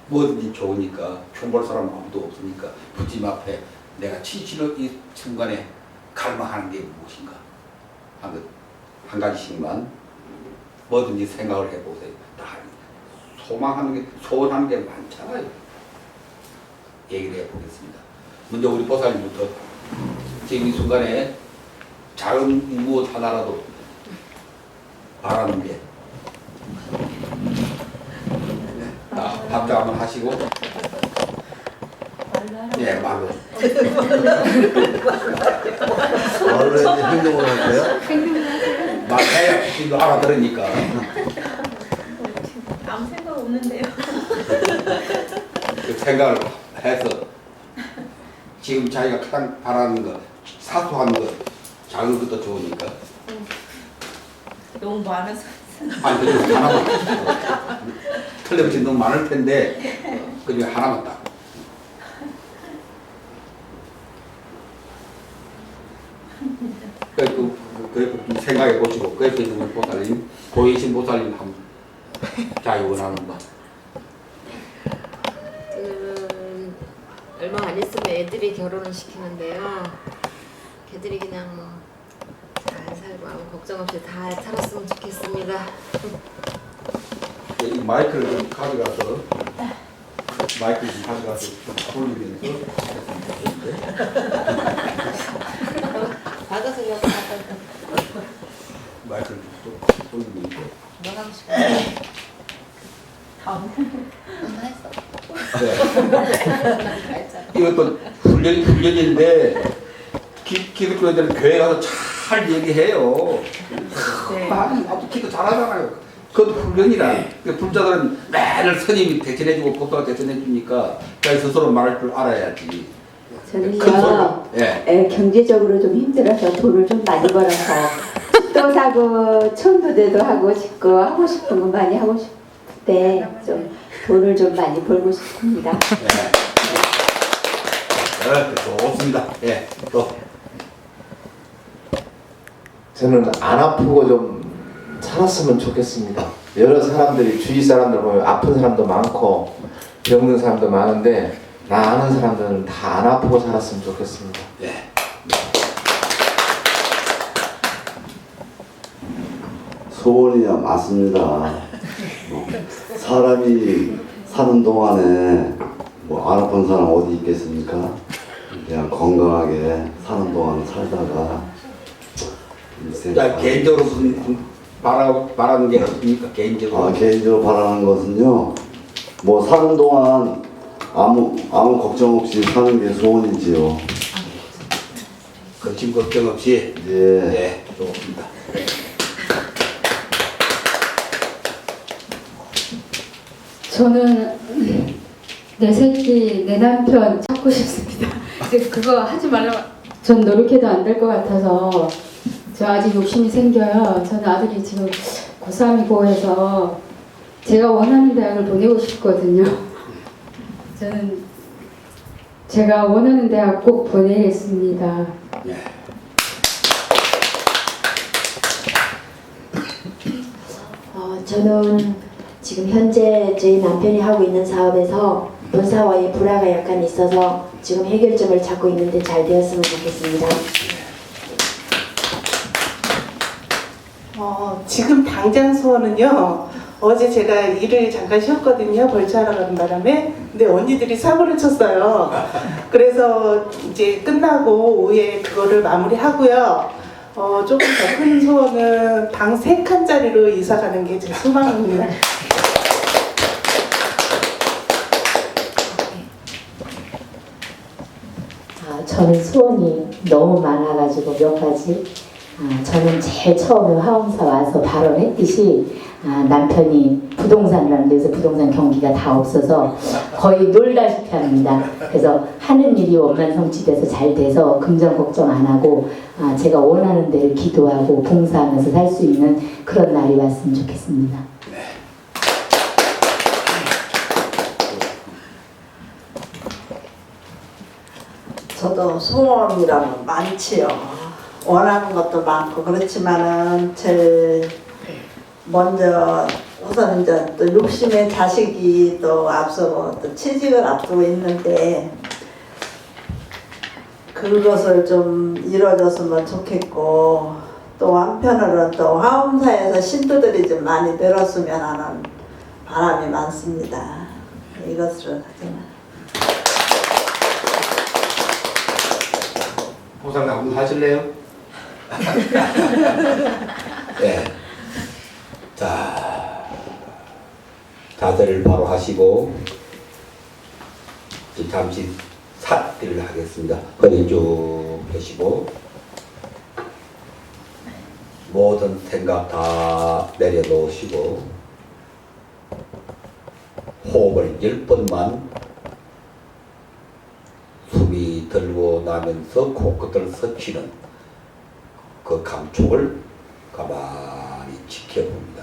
뭐든지 좋으니까 흉볼 사람 아무도 없으니까 부처님 앞에 내가 진실로 이 순간에 갈망하는 게 무엇인가 한 가지씩만 뭐든지 생각을 해보세요. 다 소망하는 게, 소원하는 게 많잖아요. 얘기를 해보겠습니다. 먼저 우리 보살님부터 지금 이 순간에 작은 무엇 하나라도 바라는 게 답장 한번 하시고 예, 말로
말로 이제 행동을 할까요?
말해야 지금 알아들으니까
아무 생각 없는데요.
그 생각을 해서 지금 자기가 가장 바라는 거 사소한 거 작은 것도 좋으니까
너무 많아서.
아니 그중 하나만 틀림없이 너무 많을 텐데 그중에 하나만 딱 그 생각해 보시고 그래서 우리 보살님 고이신 보살님 한번 자기 원하는 거
얼마 안 있으면 애들이 결혼을 시키는데요. 걔들이 그냥 뭐 잘 살고 아무 걱정 없이 다 살았으면 좋겠습니다.
이 마이크를 좀 가져가서 마이크를 좀 가져가서 좀 돌리면서
받아서 여기 갖다
마이크를 좀 돌리면서
뭐 하고 싶어? 엄마 했어.
네. 이것도 훈련인데 기독교인들은 교회 가서 잘 얘기해요. 아주 기도 잘하잖아요. 그것도 훈련이라. 불자들은 매일 스님이 대신해주고 법도가 대신해주니까 자기 스스로 말할 줄 알아야지. 큰
저는요,
소리로. 예.
경제적으로 좀 힘들어서 돈을 좀 많이 벌어서 집도 사고 천도대도 하고 싶고 하고 싶은 거 많이 하고 싶을 때 좀 돈을 좀 많이 벌고 싶습니다.
좋습니다. 예. 또.
저는 안 아프고 좀 살았으면 좋겠습니다. 여러 사람들이 주위 사람들 보면 아픈 사람도 많고 병든 사람도 많은데 나 아는 사람들은 다 안 아프고 살았으면 좋겠습니다.
예.
소원이야 맞습니다. 사람이 사는 동안에 뭐 안 아픈 사람 어디 있겠습니까? 그냥 건강하게 사는 동안 살다가
자, 개인적으로 바라는 게 없습니까? 개인적으로.
개인적으로 바라는 것은요, 뭐 사는 동안 아무 걱정 없이 사는 게 소원이지요.
걱정 걱정 없이.
예.
네, 좋습니다.
저는 내 새끼, 내 남편 찾고 싶습니다. 근데 그거 하지 말라고 전 노력해도 안 될 것 같아서 저 아직 욕심이 생겨요. 저는 아들이 지금 고3이고 해서 제가 원하는 대학을 보내고 싶거든요. 저는 제가 원하는 대학 꼭 보내겠습니다.
네.
저는 지금 현재 저희 남편이 하고 있는 사업에서 본사와의 불화가 약간 있어서 지금 해결점을 찾고 있는데 잘 되었으면 좋겠습니다.
지금 당장 소원은요. 어제 제가 일을 잠깐 쉬었거든요. 벌초하러 가는 바람에. 근데 언니들이 사고를 쳤어요. 그래서 이제 끝나고 오후에 그거를 마무리하고요. 조금 더 큰 소원은 방 3칸짜리로 이사 가는 게 제 소망입니다.
저는 소원이 너무 많아가지고 몇 가지. 저는 제일 처음에 화엄사 와서 발언했듯이 남편이 부동산을 하는 데서 부동산 경기가 다 없어서 거의 놀다시피 합니다. 그래서 하는 일이 원만 성취돼서 잘 돼서 금전 걱정 안 하고 제가 원하는 대로 기도하고 봉사하면서 살 수 있는 그런 날이 왔으면 좋겠습니다.
저도 소원이라면 많지요. 원하는 것도 많고 그렇지만은 제일 먼저 우선 이제 또 욕심의 자식이 또 앞서고 또 취직을 앞두고 있는데 그것을 좀 이루어졌으면 좋겠고 또 한편으로는 또 화엄사에서 신도들이 좀 많이 늘었으면 하는 바람이 많습니다. 이것으로 하지만.
보상나무 하실래요? 네. 자, 자세를 바로 하시고 이제 잠시 삿기를 하겠습니다. 허리 쭉 펴시고 모든 생각 다 내려놓으시고 호흡을 10번만 숨이 들고 나면서 코끝을 스치는 그 감촉을 가만히 지켜봅니다.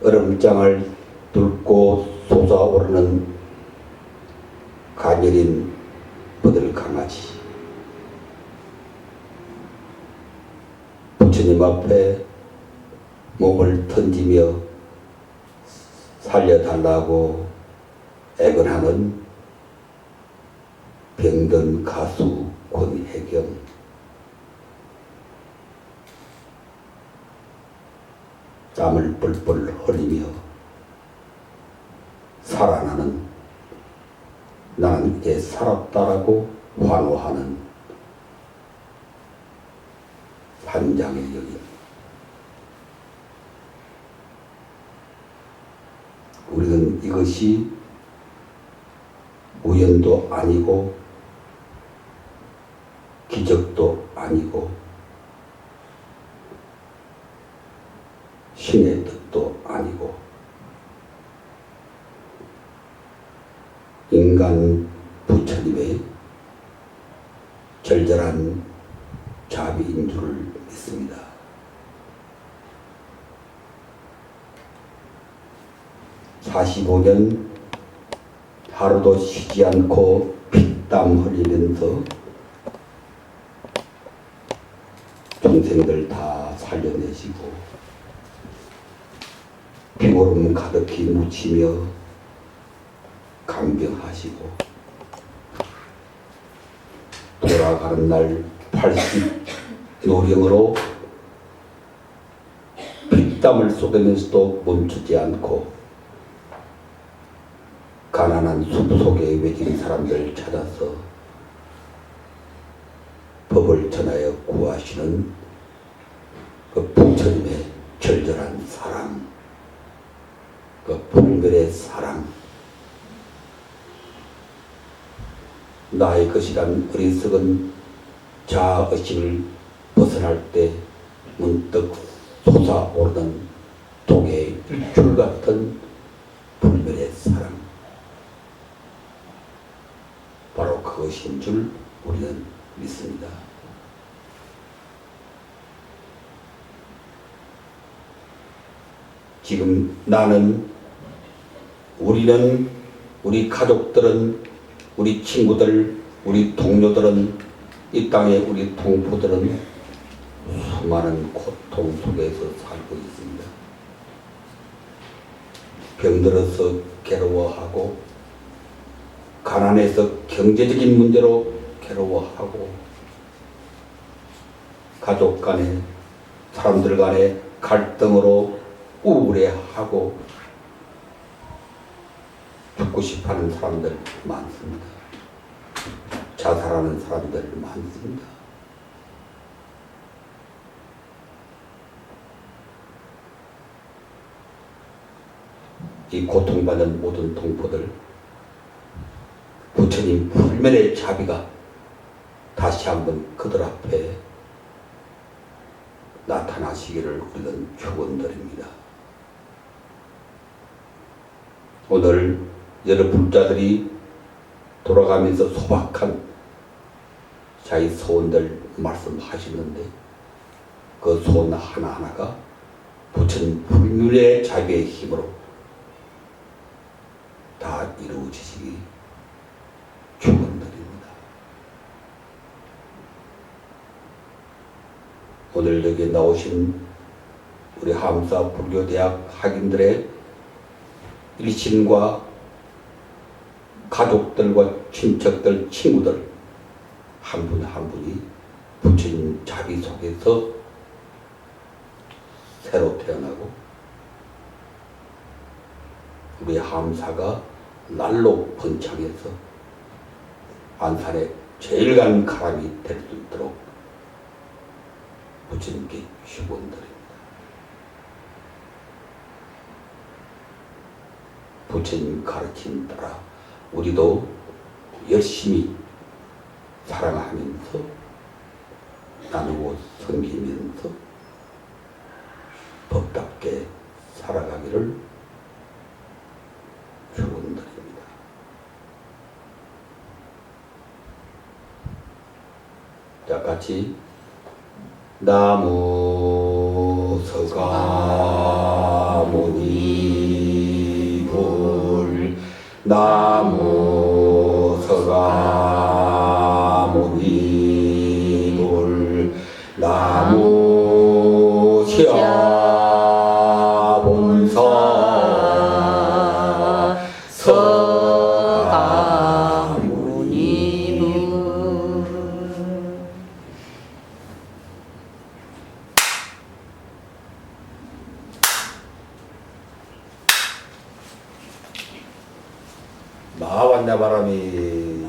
얼음장을 뚫고 솟아오르는 가녀린 버들강아지. 부처님 앞에 몸을 던지며 살려달라고 애걸하는 병든 가수 권혜경. 땀을 뻘뻘 흘리며 살아나는, 나는 이제 살았다라고 환호하는 한장의 여인. 우리는 이것이 우연도 아니고 기적도 아니고 신의 뜻도 아니고 인간 부처님의 절절한 자비인 줄을 믿습니다. (45년) 하루도 쉬지 않고 피땀 흘리면서 중생들 다 살려내시고 피고름 가득히 묻히며 강병하시고 돌아가는 날 80 노령으로 피땀을 쏟으면서도 멈추지 않고 가난한 숲 속에 외진 사람들 찾아서 법을 전하여 구하시는 그 부처님의 절절한 사랑, 그 불멸의 사랑, 나의 것이란 어리석은 자아의식을 벗어날 때 문득 솟아오르는 동해의 줄 같은 불멸의 사랑, 바로 그것인 줄 우리는 믿습니다. 지금 나는, 우리는, 우리 가족들은, 우리 친구들, 우리 동료들은, 이 땅의 우리 동포들은 수많은 고통 속에서 살고 있습니다. 병들어서 괴로워하고, 가난해서 경제적인 문제로 괴로워하고, 가족 간에 사람들 간에 갈등으로 우울해하고 죽고 싶어하는 사람들 많습니다. 자살하는 사람들 많습니다. 이 고통받는 모든 동포들, 부처님 불멸의 자비가 다시 한번 그들 앞에 나타나시기를 우리는 축원드립니다. 오늘 여러 불자들이 돌아가면서 소박한 자기 소원들 말씀하시는데 그 소원 하나하나가 부처님 불멸의 자비의 힘으로 다 이루어지시기 축원드립니다. 오늘 여기 나오신 우리 함사 불교대학 학인들의 일신과 가족들과 친척들, 친구들 한 분 한 분이 부처님 자비 속에서 새로 태어나고 우리 함사가 날로 번창해서 안산에 제일 간 가람이 될 수 있도록 부처님께 축원드립니다. 부처님 가르침 따라 우리도 열심히 사랑하면서 나누고 섬기면서 법답게 살아가기를 축원드립니다. 자, 같이 나무 서가모니 불 나무 서가모니 불 나무 시아본서 서가모니 불 마완냐 바람이